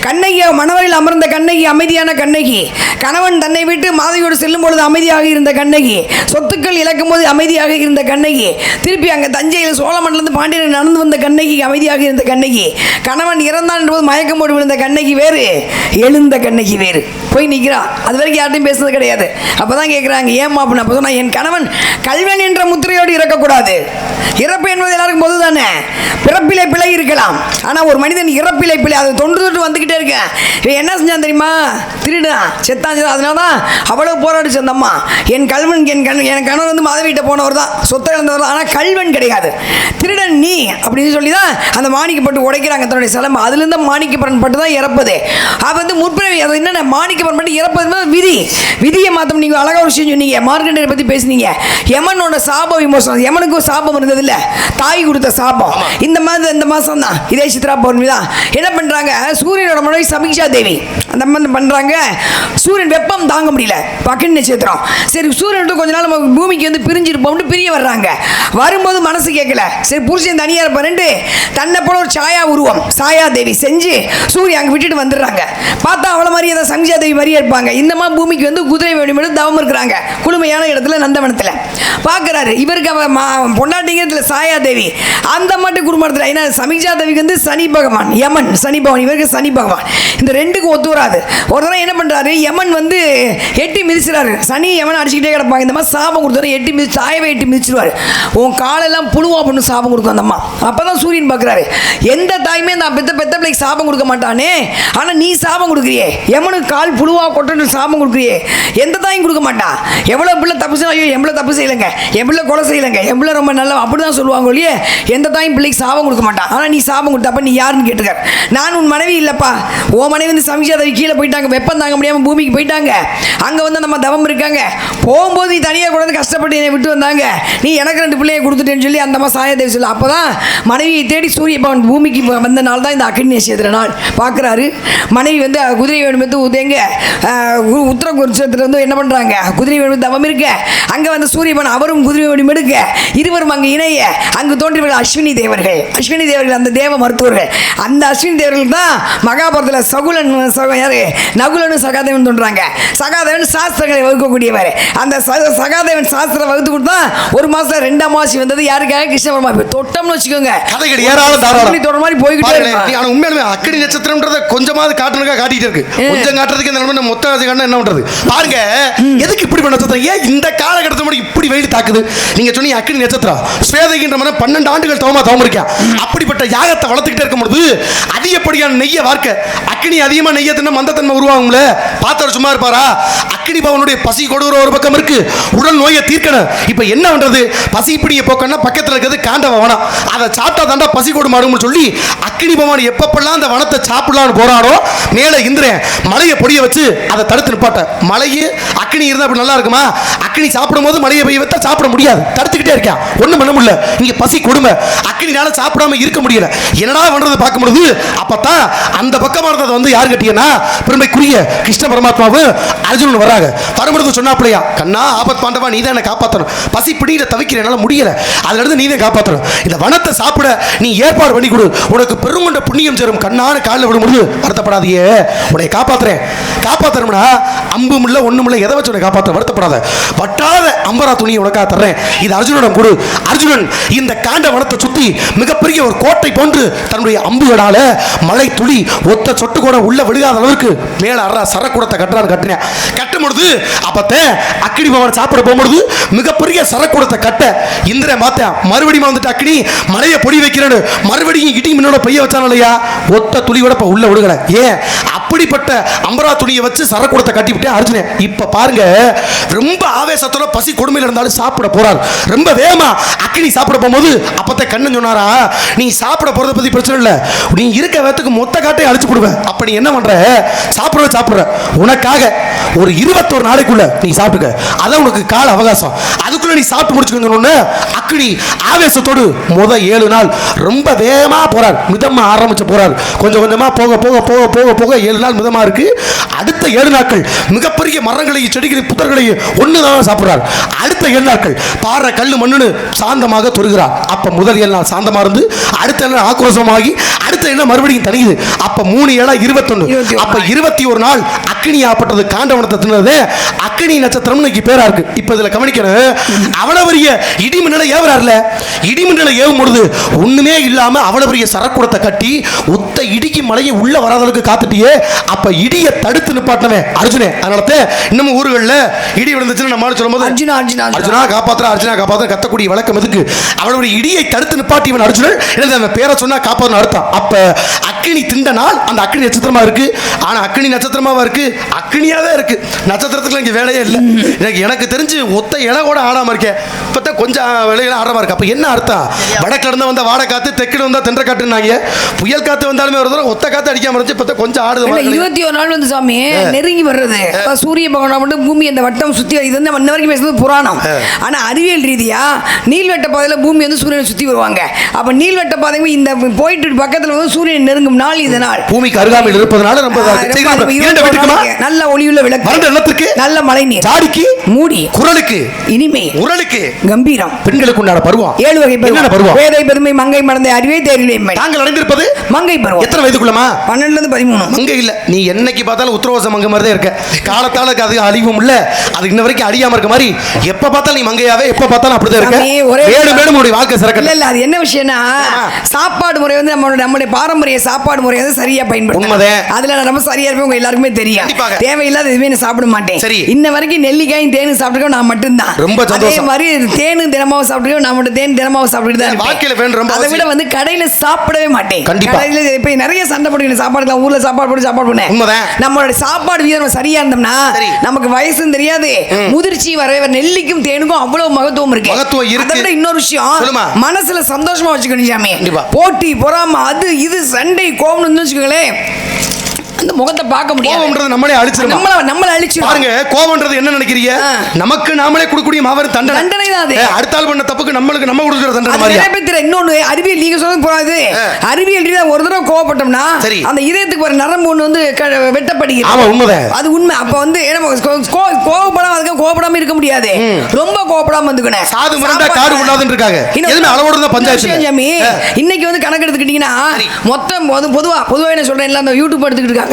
கண்ணகி மணவரையில் அமர்ந்த கண்ணகி அமைதியான கண்ணகி, கணவன் தன்னை விட்டு மாதவியோடு செல்லும் பொழுது அமைதியாக இருந்த கண்ணகி, சொத்துக்கள் இழக்கும் போது அமைதியாக இருந்த கண்ணகி, திருப்பி அங்கே தஞ்சையில் சோழமண்டலத்து பாண்டியன் நடந்து வந்த கண்ணகி அமைதியாக இருந்த கண்ணகி, கணவன் இறந்தான் என்பது மயக்கம் போட்டு விழுந்த கண்ணகி வேறு, எழுந்த கண்ணகி வேறு. போய் நிற்கிறா, அது வரைக்கும் யார்ட்டையும் பேசுறது கிடையாது. அப்பதான் கேட்குறாங்க, ஏம்மா அப்படின்னு. அப்போ சொன்னா, என் கணவன் கல்வன் என்ற முத்திரையோடு இறக்கக்கூடாது. இறப்பு என்பது எல்லாருக்கும் பொது தானே. பிறப்பிலே பிழை இருக்கலாம், ஆனால் ஒரு மனிதன் இறப்பிலே பிழை, அது தொன்று தொட்டு வந்துக்கிட்டே இருக்கேன். இவன் என்ன செஞ்சான் தெரியுமா? திருடான், செத்தான். அதனால தான் அவ்வளவு போராடிச்சு அந்த அம்மா. என் கல்வன் என் கணவன் வந்து மாதவிட்ட போனவர் தான், சொத்தை இழந்தவர் தான், ஆனால் கல்வன் கிடையாது, திருடன் நீ அப்படின்னு சொல்லி தான் அந்த மாணிக்கப்பட்டு உடைக்கிறாங்க தன்னுடைய சிலம்பு. அதுலேருந்து மாணிக்கப்பரன் பட்டு தான் இறப்பது. அது வந்து முற்பிறவி. அது என்னென்ன மாணிக்கப்பரன் பட்டு இறப்பது விதி. விதியை மாற்றம். நீங்கள் அழகாக ஒரு விஷயம் சொன்னீங்க, மார்க்கண்டரை பற்றி பேசுனீங்க. யமனோட சாப விமோசனம். யமனுக்கும் சாபம் இருந்தது இல்லை, தாய் கொடுத்த சாபம். இந்த மாதம் தான், இதே சித்ரா பௌர்ணமி தான். என்ன பண்ணுறாங்க, சூரியனோட மனைவி சமீக்ஷா தேவி அந்த மாதிரி பண்ணுறாங்க. சூரியன் வெப்பம் தாங்க முடியல, பக்கன்னு நட்சத்திரம். சரி, சூரியன் கொஞ்ச நாள் நம்ம பூமிக்கு வந்து பிரிஞ்சிருப்போம்னு பிரிய வர்றாங்க. வரும்போது மனசு கேட்கல, சரி புருஷன் தனியாக இருப்பாருன்ட்டு தன்னை போல ஒரு சாயா உருவம் சாயா தேவி செஞ்சு சூரியன் அங்கே விட்டுட்டு வந்துடுறாங்க. பார்த்தா அவ்வளோ மாதிரி ஏதாவது சமீக்ஷா தேவி மாதிரியே இருப்பாங்க. இந்த மாதிரி பூமிக்கு வந்து குதிரை வேணுமெடு தவம் இருக்கிறாங்க, குளுமையான இடத்துல நந்தவனத்தில். பார்க்குறாரு, இவருக்கு அவன் பொண்டாட்டிங்கிறதுல சாயா தேவி அந்த மட்டும் குடும்பத்தில். ஏன்னா சமீக்ஷா தேவிக்கு வந்து சனி பகவான், யமன் சனி பகவான், இவருக்கு சனி பகவான். இந்த ரெண்டுக்கும் ஒத்து வராது. ஒரு தடவை என்ன பண்ணுறாரு, யமன் வந்து எட்டி மிதிச்சிடாரு. சனி யமன் அடிச்சுக்கிட்டே கிடப்பாங்க. இந்த மாதிரி சாபம் கொடுத்தாரு, எட்டி மிதிச்சு சாயவை எட்டி மிதிச்சிருவார். உன் காலெல்லாம் புழுவா பண்ணு சாபம் கொடுக்கும் அந்த அம்மா. அப்போ தான் சூரியன் பார்க்குறாரு, எந்த தாயுமே நான் பெத்த பிள்ளைக்கு சாபம் கொடுக்க மாட்டானே, ஆனால் நீ சாபம் கொடுக்குறியே, யமனுக்கு கால் புழுவா கொட்டு சாபம் கொடுக்குறியே, எந்த தாயும் கொடுக்க மாட்டான். எவ்வளோ பிள்ளை தப்பு செய்யலாம், ஐயோ என் பிள்ளை தப்பு செய்யலைங்க, என் பிள்ளை கொலை செய்யலைங்க, என் பிள்ளை ரொம்ப நல்ல அப்படி தான் சொல்லுவாங்க இல்லையே, எந்த தாயும் பிள்ளைக்கு சாபம் கொடுக்க மாட்டான். ஆனால் நீ சாபம் கொடுத்தப்ப நீ யாருன்னு கேட்டுக்கார். நான் உன் மனைவி இல்லைப்பா, ஓ மனைவி வந்து சமீக்ஷா தேவி கீழே போயிட்டாங்க, வெப்பம் தாங்க முடியாமல் பூமிக்கு போயிட்டாங்க. அங்கே வந்து நம்ம தவம் இருக்காங்க. போகும்போது நீ தனியாக கூட வந்து கஷ்டப்பட்டு என்னை விட்டு வந்தாங்க, நீ எனக்கு 2 பிள்ளையை கொடுத்துட்டேன்னு சொல்லி அந்த மாதிரி சாயா தேவி சொல்லு. அப்போ தான் மனைவியை தேடி சூரிய பவன் பூமிக்கு வந்த நாள் தான் இந்த அக்னி நட்சத்திர நாள். பார்க்குறாரு, மனைவி வந்து குதிரை வேணும் வந்து உதயங்க உத்தர குருட்சத்தில் வந்து என்ன பண்ணுறாங்க, குதிரை வேணும் தவம் இருக்க. அங்கே வந்து சூரியபவன் அவரும் குதிரை வேணும் எடுக்க. இருவரும் அங்கே இணைய அங்கு தோன்றியவர்கள் அஸ்வினி தேவர்கள். அஸ்வினி தேவர்கள் அந்த தேவ மருத்துவர்கள். அந்த அஸ்வினி தேவர்கள் தான் மகாபாரதத்தில் சகுலன் யாரு நகுலன்னு சகாதேவன் தோன்றாங்க. சகாதேவன் சாஸ்திரங்களை வகுக்கக்கூடியவர். அந்த சகாதேவன் சாஸ்திரம் வகுத்து கொடுத்தா ஒரு மாதம் 2 அமாவாசை வந்தது. யாருக்காக? கிருஷ்ண பரமாத்மா. தொட்டம்னு வச்சுக்கோங்க, கதைகள் ஏராளம் தாராளம் தொடர் மாதிரி போய்கிட்டே இருக்கு. ஆனா உண்மையாலுமே அக்னி நட்சத்திரம்ன்றத கொஞ்சமாவது காட்டுறதுக்காக காட்டிட்டு இருக்கு. கொஞ்சம் காட்டுறதுக்கு இந்த நிலைமை மொத்த காட்டினா என்ன பண்றது பாருங்க. எதுக்கு இப்படி பண்ண நட்சத்திரம்? ஏன் இந்த காலகட்டத்தில் மட்டும் இப்படி வெயில் தாக்குது? நீங்க சொன்னீங்க அக்னி நட்சத்திரம் ஸ்வேதைகின்ற மாதிரி 12 ஆண்டுகள் தவம் இருக்கேன். அப்படிப்பட்ட யாகத்தை வளர்த்துக்கிட்டே இருக்கும் பொழுது அதிகப்படியான நெய்ய வார்க்க அக்னி அதிகமா நெய்ய தின்ன மந்தத்தன்மை உருவாகும்ல. பார்த்தவர் சும்மா இருப்பாரா? அக்னி பவனுடைய பசி கொடுக்குற ஒரு பக்கம் இருக்கு, உடல் நோயை தீர்க்கணும். இப்ப என்ன பண்றது? பசி பிடிய போக்கன்னா பக்கத்தில் இருக்கிறது காண்டவ வனம், அதை சாப்பிட்டா தாண்டா பசி கொடு மாடும்னு சொல்லி அக்னி பகவான் எப்பப்பெல்லாம் அந்த வனத்தை சாப்பிடலான்னு போறானோ மேலே இந்திரன் மலையை பொடிய வச்சு அதை தடுத்து நிப்பாட்ட. மலையே அக்னி இருந்தா அப்படி நல்லா இருக்குமா? அக்னி சாப்பிடும் போது மலையை போய் வைத்தா சாப்பிட முடியாது, தடுத்துக்கிட்டே இருக்கேன், ஒண்ணும் பண்ண முடியல. இங்க பசி கொடுமை, அக்னினால சாப்பிடாம இருக்க முடியல. என்னடா பண்றது பார்க்கும் பொழுது அப்பதான் அந்த பக்கமா இருந்தது வந்து யாரு கட்டியனா பெருமைக்குரிய கிருஷ்ண பரமாத்மாவும் அர்ஜுனன் வராங்க. வரும்பொழுது சொன்னாப்பிள்ளையா, கண்ணா ஆபத் பாண்டவா நீ தான் என்ன காப்பாற்றணும், பசி பிடியில தவிக்கிற என்னால முடியல, அதுல இருந்து நீ தான் காப்பாற்றணும். இந்த வனத்தை சாப்பிட நீ ஏற்பாடு பண்ணி கொடு, உனக்கு பெருங்கொண்ட புண்ணியம் சேரும். கண்ணான காலில் விடும்பொழுது வருத்தப்படாதையே, உன்னை காப்பாத்துறேன். காப்பாத்தணும்னா அம்பும் இல்லை ஒண்ணும் இல்லை, எதை வச்சு உன்னை காப்பாற்ற வருத்தப்படாத. வட்டாத அம்பரா துணியை உனக்காக தர்றேன், இது அர்ஜுனனிடம் கொடு. அர்ஜுனன் இந்த காண்ட வனத்தை சுத்தி மிகப்பெரிய ஒரு கோட்டை போன்று தன்னுடைய அம்புகளால மழை துளி ஒத்த சொட்டு கூட உள்ள விழுகாத அளவுக்கு மேல அற சரக்குடத்தை கட்டினேன். கட்டும் பொழுது அப்பத்தே அக்னி பவன் சாப்பிட போகும்பொழுது மிகப்பெரிய சரக்குடத்தை கட்ட இந்திரன் பார்த்தேன். மறுபடியும் வந்துட்டு அக்னி மலையை பொடி வைக்கிறேன்னு மறுபடியும் இடி மின்னோட பைய வச்சான இல்லையா, ஒத்த துளி கூட உள்ள விடுகல. ஏன் அப்படிப்பட்ட அம்பரா துணியை வச்சு சரக்குடத்தை கட்டி விட்டேன் அர்ஜுனன். இப்ப பாருங்க, ரொம்ப ஆவேசத்தோட பசி கொடுமையில் இருந்தாலும் சாப்பிட போறாரு. ரொம்ப வேகமா அக்னி சாப்பிட போகும்போது அப்பத்த கண்ணன் சொன்னாரா, நீ சாப்பிட போறத பத்தி பிரச்சனை இல்லை, நீ இருக்க வேத்துக்கு மொத்த காட்டை அழிச்சு போடுவேன். அப்ப நீ என்ன பண்ற? சாப்பிடுற உனக்காக ஒரு 21 நாளைக்குள்ள நீ சாப்பிட்டுக்க, அதான் உனக்கு கால அவகாசம். அதுக்குள்ள நீ சாப்பிட்டு முடிச்சுக்கணும்னு அக்னி ஆவேசத்தோடு 7 நாள் ரொம்ப வேகமா போறார். மிதமா ஆரம்பிச்சு போறார். கொஞ்சம் கொஞ்சமா போக போக போக போக போக 7 நாள் மிதமா இருக்கு. அடுத்த 7 நாட்கள் மிகப்பெரிய மரங்களையும் செடிகளையும் புத்தர்களையும் ஒண்ணுதான் சாப்பிடுறார். அடுத்த 7 நாட்கள் பாறை கல்லு மண்ணுன்னு சாந்தமாக தொடுகிறார். அப்ப முதல் 7 நாள் சாந்தமா இருந்து அடுத்த நாள் ஆக்ரோஷமாகி அடுத்த அடுத்து என்ன மறுபடியும் தனியுது. அப்ப 3 7 21. அப்ப 21 நாள் அக்னி ஆப்பட்டது காண்டவனத்தை தின்னது அக்னி நட்சத்திரம் இன்னைக்கு பேரா இருக்கு. இப்ப இதுல கவனிக்கணும், அவ்வளவு பெரிய இடிமின்னலை ஏவறாருல, இடிமின்னலை ஏவும் பொழுது ஒண்ணுமே இல்லாம அவ்வளவு பெரிய சரக்குடத்தை கட்டி ஒத்த இடிக்கு மலையை உள்ள வராத அளவுக்கு காத்துட்டியே. அப்ப இடியை தடுத்து நிப்பாட்டினவன் அர்ஜுனே. அதனால இன்னமும் ஊர்களில் இடி விழுந்துச்சுன்னு நம்மளால சொல்லும் போது அர்ஜுனா அர்ஜுனா காப்பாத்துற அர்ஜுனா காப்பாத்துற கத்தக்கூடிய வழக்கம் எதுக்கு? அவளுடைய இடியை தடுத்து நிப்பாட்டியவன் அர்ஜுனன். அந்த பேரை சொன்னா காப்பாற்ற அர்த்தம். அப்ப அக்னி திண்ட நாள் அந்த அக்னி நட்சத்திரமா இருக்கு. ஆனா அக்னி நட்சத்திரமாவா இருக்கு? அக்னியாவே இருக்கு. நட்சத்திரத்துக்கு இங்க வேலையே இல்லை. எனக்கு தெரிஞ்சு ஒத்த இலை கூட ஆடாம இருக்கேன். இப்ப கொஞ்சம் வேலையில ஆடாம இருக்கு. அப்ப என்ன அர்த்தம்? வடக்கிழந்து வந்த வாடை காத்து, தெற்கில் வந்தா தென்ற காட்டுனாங்க. புயல் காத்து வந்தாலுமே ஒரு தடவை ஒத்த காத்து அடிக்காம இருந்துச்சு. இப்ப கொஞ்சம் ஆடுது. 21 நாள் வந்து சாமி நெருங்கி வர்றது. சூரிய பகவான் மட்டும் பூமி அந்த வட்டம் சுத்தி, இது வந்து இன்ன வரைக்கும் பேசுறது புராணம். ஆனா அறிவியல் ரீதியா நீள்வட்ட பாதையில பூமி வந்து சூரியனை சுத்தி வருவாங்க. அப்ப நீள்வட்ட பாதை இந்த போயிட்டு பக்கத்துல வந்து சூரியன் நெருங்கும் நாள் இது நாள். பூமிக்கு அருகாமையில் இருப்பதனால ரொம்ப நல்ல ஒளியுள்ள விளக்கு, நல்ல மழை நீர், ஜாடிக்கு மூடி, குரலுக்கு இனிமை, உரலுக்கு கம்பீரம், பெண்களுக்கு உண்டான பருவம் 7 வகை பருவம். வேதை பெருமை மங்கை மறந்த அறிவை தேரிலை. தாங்கள் அடைந்திருப்பது மங்கை பருவம். எத்தனை வயதுக்குள்ளமா? 12 ல 13. மங்கை இல்ல, நீ என்னைக்கு பார்த்தாலும் உத்தரவாச மங்கை மாதிரி தான் இருக்க. காலத்தால அது அழிவும் இல்ல, அது இன்ன வரைக்கும் அழியாம இருக்க மாதிரி எப்ப பார்த்தாலும் நீ மங்கையாவே, எப்ப பார்த்தாலும் அப்படிதான் இருக்க. மேலும் உன்னுடைய வாழ்க்கை சிறக்க இல்ல. அது என்ன விஷயம்னா சாப்பாடு முறை வந்து நம்மளுடைய பாரம்பரிய சாப்பாடு முறை வந்து சரியா பயன்படுத்த. அதுல ரொம்ப சரியா இருப்பேன். உங்க எல்லாருக்குமே தெரியும். தேவையில்லாத எதுவுமே நான் சாப்பிட மாட்டேன். இன்ன வரைக்கும் நெல்லிக்காயும் தேனும் சாப்பிட்டுக்கோ நான் மட்டும்தான். ரொம்ப அதே மாதிரி தேனும் தினமாவும் சாப்பிட்டுக்கோ நான் மட்டும் தேன் தினமாவும் சாப்பிட்டு தான் இருப்பேன். அதை விட வந்து கடையில சாப்பிடவே மாட்டேன். கடையில இப்ப நிறைய சண்டை போட்டு சாப்பாடு ஊர்ல சாப்பாடு போட்டு சாப்பாடு பண்ணேன். நம்மளோட சாப்பாடு வீதம் சரியா இருந்தோம்னா நமக்கு வயசும் தெரியாது, முதிர்ச்சி வர நெல்லிக்கும் தேனுக்கும் அவ்வளவு மகத்துவம் இருக்கு. அதை விட இன்னொரு விஷயம், மனசுல சந்தோஷமா வச்சுக்கணும் சாமி. போட்டி பொறாம அது இது சண்டை கோவம்னு வச்சுக்கோங்களேன், அந்த முகத்தை பார்க்க முடியாது. கோவம்ன்றது நம்மளே அழிச்சிரும். நம்மள அழிச்சிரும். பாருங்க, கோவம்ன்றது என்ன நினைக்கிறீங்க? நமக்கு நாமளே கொடுக்கக்கூடிய மாபெரும் தண்டனை தான் அது. அடுத்த ஆள் பண்ண தப்புக்கு நம்மளுக்கு நம்ம கொடுக்கிற தண்டனை மாதிரி. அதே பத்தி இன்னொன்னு அறிவியல் நீங்க சொல்றது போறாது. அறிவியல் ரீதியா ஒரு தடவை கோவப்பட்டோம்னா அந்த இதயத்துக்கு ஒரு நரம்பு ஒண்ணு வந்து வெட்டப்படுகிறது. ஆமா, உண்மைதான். அது உண்மை. அப்ப வந்து கோவப்படாம அதுக்கு கோவப்படாம இருக்க முடியாது. ரொம்ப கோவப்படாம வந்துக்கணும். சாது முரண்டா காடு உள்ளாதுன்னு இருக்காங்க. எதுமே அளவோட தான் பஞ்சாயத்து. இன்னைக்கு வந்து கணக்கு எடுத்துக்கிட்டீங்கன்னா மொத்தம் பொதுவா என்ன சொல்றேன், இல்ல அந்த யூடியூப் எடுத்துக்கிட்டு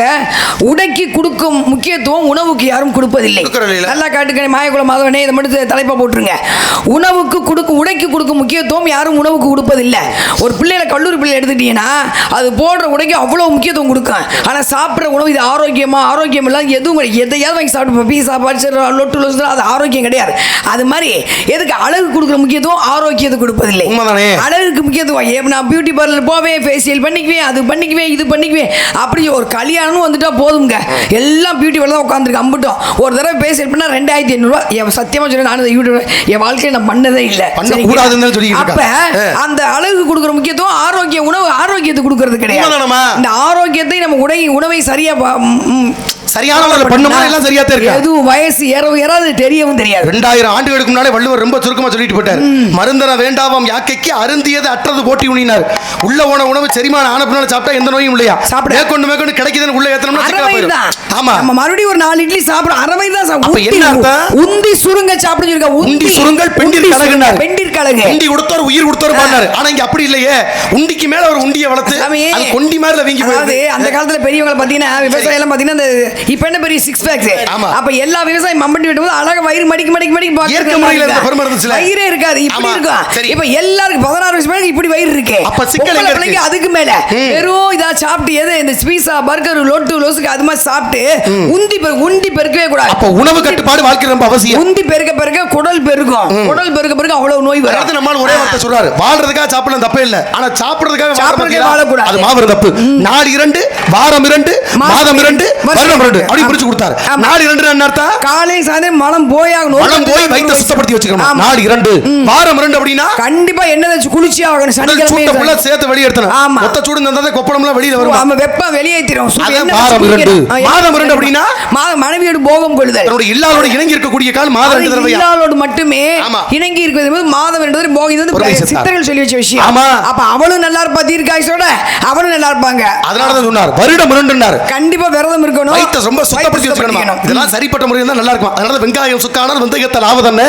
உடைக்கு கொடுக்கும் முக்கியத்துவம் உணவுக்கு யாரும் கொடுப்பதில்லை. நல்லா காட்டுக்க மாயக்குளம் மாதவனே, இதை மட்டும் தலைப்பா போட்டுருங்க. உணவுக்கு கொடுக்கும் உடைக்கு கொடுக்கும் முக்கியத்துவம் யாரும் உணவுக்கு கொடுப்பதில்லை. ஒரு பிள்ளைகளை கல்லூரி பிள்ளை எடுத்துட்டீங்கன்னா அது போடுற உடைக்கு அவ்வளவு முக்கியத்துவம் கொடுக்கும். ஆனால் சாப்பிட்ற உணவு இது ஆரோக்கியம் இல்லை எதுவும் எதையாவது வாங்கி சாப்பிட்டு பீஸா பர்ச்சர் லொட்டு லொட்டு அது ஆரோக்கியம் கிடையாது. அது மாதிரி எதுக்கு அழகு கொடுக்குற முக்கியத்துவம் ஆரோக்கியத்தை கொடுப்பதில்லை. அழகுக்கு முக்கியத்துவம் நான் பியூட்டி பார்லர் போவேன், ஃபேஷியல் பண்ணிக்குவேன், அது பண்ணிக்குவேன், இது பண்ணிக்குவேன், அப்படி ஒரு கல்யாணம் வந்துட்டா போதுங்க எல்லாம் பியூட்டி பார்லர் தான் உட்காந்துருக்கு. அம்பிட்டோம் ஒரு தடவை ஃபேஷியல் பண்ணா 2500. சத்தியமா சொல்றேன், நான் யூடியூப் என் வாழ்க்கையை நான் பண்ணதே இல்லை. அப்ப அந்த அழகு கொடுக்குற முக்கியத்துவம் ஆரோக்கிய உணவு ஆரோக்கியத்தை கொடுக்கறது கிடையாது. இந்த ஆரோக்கியத்தை நம்ம உணவை சரியா சரியான பண்ணுமா எல்லாம் சரியா தான் இருக்கு. எதுவும் வயசு ஏறாது தெரியவும் தெரியாது. 2000 ஆண்டுகளுக்கு முன்னாலே வள்ளுவர் ரொம்ப சுருக்கமா சொல்லிட்டு போட்டார். மருந்தன வேண்டாவாம் யாக்கைக்கு அருந்தியது அற்றது போட்டி உண்ணினார். உள்ள போன உணவு செரிமான ஆன பின்னால சாப்பிட்டா எந்த நோயும் இல்லையா. மேற்கொண்டு கிடைக்குதுன்னு உள்ள ஏத்தனம்னா சிக்கலா போயிடும். ஆமா, நம்ம மறுபடியும் ஒரு 4 இட்லி சாப்பிடுறோம், அரை தான் சாப்பிடுறோம். அப்ப என்ன அர்த்தம்? உந்தி சுருங்க சாப்பிட்டு சொல்லுங்க. உந்தி சுருங்கல் பெண்டிர் கலகுனார். பெண்டிர் கலகு உண்டி கொடுத்தவர் உயிர் கொடுத்தவர் பண்ணாரு. ஆனா இங்க அப்படி இல்லையே. உண்டிக்கு மேல ஒரு உண்டியை வளர்த்து அது கொண்டி மாதிரி வீங்கி போகுது. அந்த காலத்துல பெரியவங்க பாத்தீங்கன்னா விவசாயம் எல்லாம் பாத்தீங்கன்னா இப்ப என்ன பெரிய 6 பேக்ஸ். அப்ப எல்லா விவசாயம் மம்பட்டி விட்டும்போது அழகா வயிறு மடிக்கு வயிறே இருக்காது, இப்படி இருக்கும். இப்ப எல்லாருக்கும் 16 வயசு இப்படி வயிறு இருக்கு. அப்ப சிக்கல் அதுக்கு மேல வெறும் இதா சாப்பிட்டு எது இந்த பீஸா பர்கர் லொட்டு லோசுக்கு அது மாதிரி சாப்பிட்டு உண்டி பெருக்கவே கூடாது. அப்ப உணவு கட்டுப்பாடு வாழ்க்கை ரொம்ப அவசியம். உண்டி பெருக்க குடல் பெருக்கும். குடல் பெருக்க அவ்வளவு நோய் வரும். நம்மால ஒரே வார்த்தை சொல்றாரு, வாழ்றதுக்காக சாப்பிடலாம் தப்பே இல்ல, ஆனா சாப்பிடுறதுக்காக வாழக்கூடாது. அது மாபெரும் தப்பு. நாள் 2 வாரம் 2 மாதம் 2 வருடம் 2 அப்படி பிரிச்சு கொடுத்தாரு. நாள் 2 என்ன அர்த்தம்? காலை சாயந்தரம் மலம் போயாகணும். மலம் போய் வயித்தை சுத்தப்படுத்தி வச்சுக்கணும். நாள் 2 வாரம் 2 அப்படினா கண்டிப்பா என்ன வச்சு குளிச்சி ஆகணும். சனிக்கிழமை உள்ள சேர்த்து வெளிய எடுத்தணும். மொத்த சூடு வந்தா கொப்பளம்லாம் வெளிய வரும். ஆமா, வெப்பம் வெளியே ஏத்திரும். வாரம் 2 மாதம் 2 அப்படினா மனைவி மனைவியோடு போகம் கொள்ளுதல். தன்னுடைய இல்லாதோடு இணங்கி இருக்கக்கூடிய கால் மாதம் 2 தடவை. இல்லாதோடு மட்டுமே ஆமா. இணங்கி இருக்கிறது மாதம் 2 தடவை போகம். இது வந்து சித்தர்கள் சொல்லி வச்ச விஷயம். ஆமா. அப்ப அவளும் நல்லா இருப்பா, தீர்க்காயுசோட அவனும் நல்லா இருப்பாங்க. அதனாலதான் சொன்னார் வருடம் 2 கண்டிப்பா விரதம் இருக்கணும். வயித்தை ரொம்ப சுத்தப்படுத்தி வச்சுக்கணும். இதெல்லாம் சரிப்பட்ட முறையில் தான் நல்லா இருக்கும். அதனால வெங்காயம் சுக்கானால் வெந்தயத்தில் ஆவதல்ல.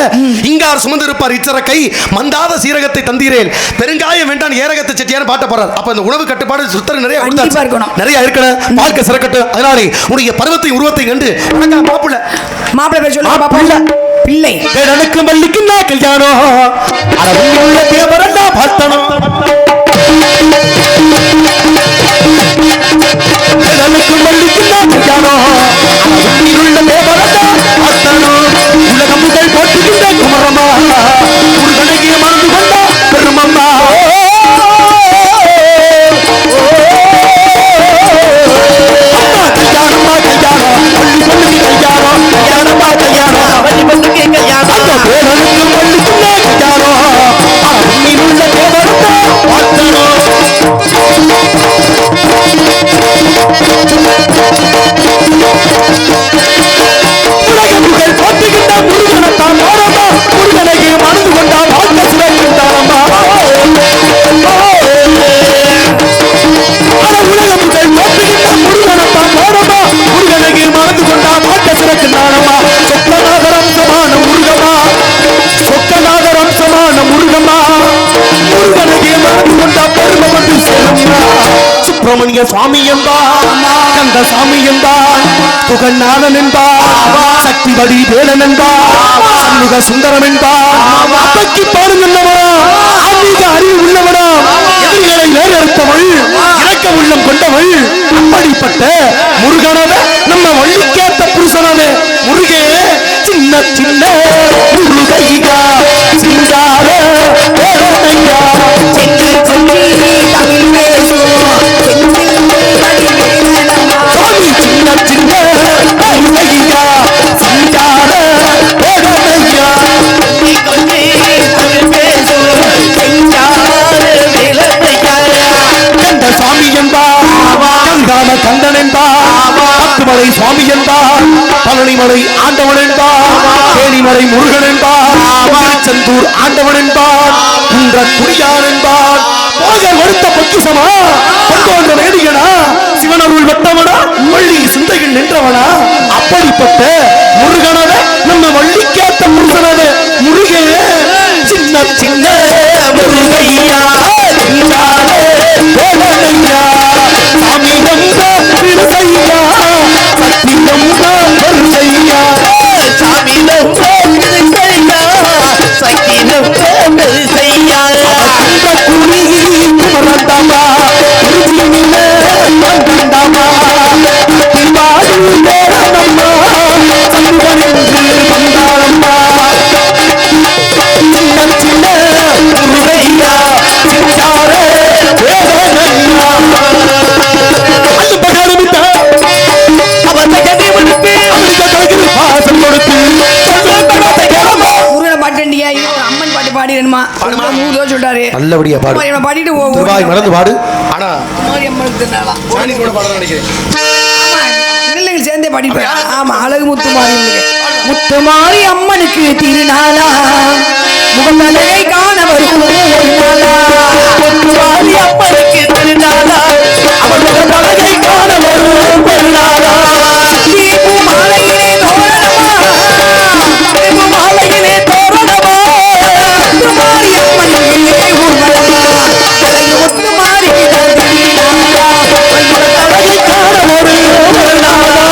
இங்கார் சுமந்து இருப்பார் இச்சரக்கை மந்தாத சீரகத்தை தந்தீரேன் பெருங்காயம் வேண்டாம் ஏரகத்தை செட்டியார் பாட்ட போறார். அப்ப அந்த உணவு கட்டுப்பாடு சுத்தர் நிறைய நிறைய இருக்கணும். வாழ்க்கை சிறக்கட்டும். அதனாலே உடைய பருவத்தை உருவத்தை கண்டு மாப்பிள்ள பேர் சொல்லுங்க பாப்பா. பிள்ளை எனக்கு மல்லிக்கு நான் கல்யாணம் உள்ள தேவரண்டா பார்த்தனும் எனக்கு மல்லிக்கு நான் கல்யாணம் உள்ள தேவரண்டா பார்த்தனும் உலகம் முதல் போட்டுகின்ற குமரமா ஒரு கணக்கிய மறந்து கொண்டா பெருமம்மா சுப்பிரமணிய சுவாமி என்பார் கந்த சாமி என்பார் புகழ்நாதன் என்பார் சக்தி வடி வேலன் என்பார் சண்முக சுந்தரம் என்பார் அப்பைக்கு பாடுகின்றவா ஆன்மீக அறிவு உள்ளவனா எதிரிகளை வேறறுத்தவள் இறக்க உள்ளம் கொண்டவள் அப்படிப்பட்ட முருகனவ நம்ம வள்ளிக்கேத்த புருஷனவ முருகே சின்ன சின்ன முருகையா சிங்கார வேலையா சென்று சென்று தமிழ் பேசும் சுவாமி சின்ன சின்ன முருகையா சிங்கார வேலையா கந்த சாமி என்பார் கந்தான கந்தன் என்பார் பத்துமலை சுவாமி என்பார் பழனிமலை ஆண்டவன் என்பார் தேனிமலை முருகன் என்பார் திருச்செந்தூர் ஆண்டவன் என்பார் குன்ற குடியான் என்பார் போகர் வருத்த பொக்கிசமா பொங்கோன்ற வேடியனா சிவனருள் வட்டவனா வள்ளி சிந்தையில் நின்றவனா அப்படிப்பட்ட முருகனவ நம்ம வள்ளிக்கேத்த முருகனவ முருகே சின்ன சின்ன முருகையா சாமி ரொம்ப விருதையா சக்தி ரொம்ப வருதையா சாமி ரொம்ப விருதையா சக்தி ரொம்ப வருதையா குடி குமரந்தாமா குருஜினில வந்தாமா திருவாடு நேரம்மா சம்பவனென்று வந்தாரம்மா சின்ன சின்ன முருகையா சிங்காரே வேதனையா அந்த பகரமிட்ட அவன் கதை விட்டு அவனுக்கு கலகிற பாசம் கொடுத்து முருகனை பாட்டுண்டியா இது ஒரு அம்மன் பாட்டு பாடிடணுமா? 3 தடவை சொல்றாரு. நல்லபடியா பாடு. இவனை பாடிட்டு திருவாய் மறந்து பாடு. ஆனா மாரி அம்மனுக்கு திருநாளா சாணி கூட பாட நினைக்கிறேன். பிள்ளைகள் சேர்ந்தே பாடிட்டு ஆமா அழகு முத்துமாரி முத்துமாரி அம்மனுக்கு திருநாளா முகமலரை காண வரும் முத்துமாரி அம்மனுக்கு திருநாளா அவள் முகமலரை காண வரும் பெருநாளா தீபு மாலையிலே தோரணமா தீபு மாலையிலே தோரணமா முத்துமாரி அம்மனுக்கு ஊர்வலமா அழகு முத்துமாரி திருநாளா அவள் முகமலரை காண வரும் பெருநாளா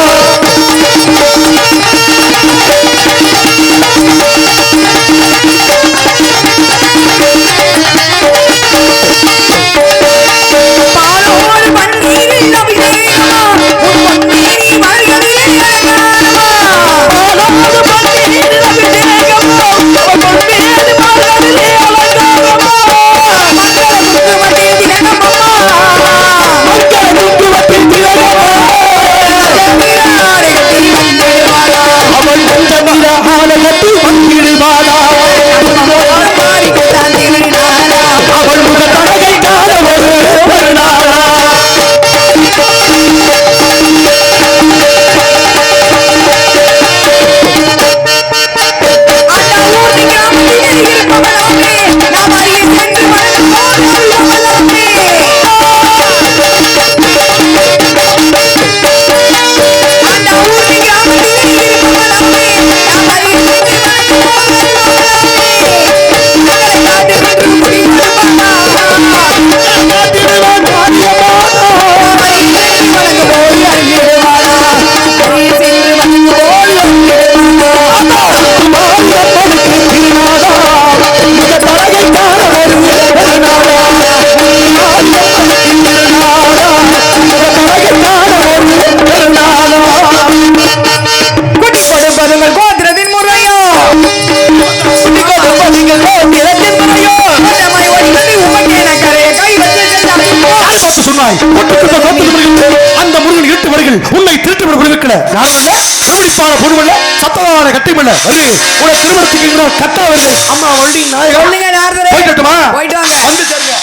வருவாய் அந்த முருகன் இருட்டு வருகள் உன்னை திருட்டு விடுவிக்கல கண்டுபிடிப்பான பொருவல்ல சத்தமான கட்டிமல்ல வந்து உன திருமணத்துக்கு கட்டா வருது அம்மா வண்டி நாயகம் சொல்லுங்க நாரதரே. போயிட்டுமா போயிட்டு வாங்க. வந்து சேருங்க.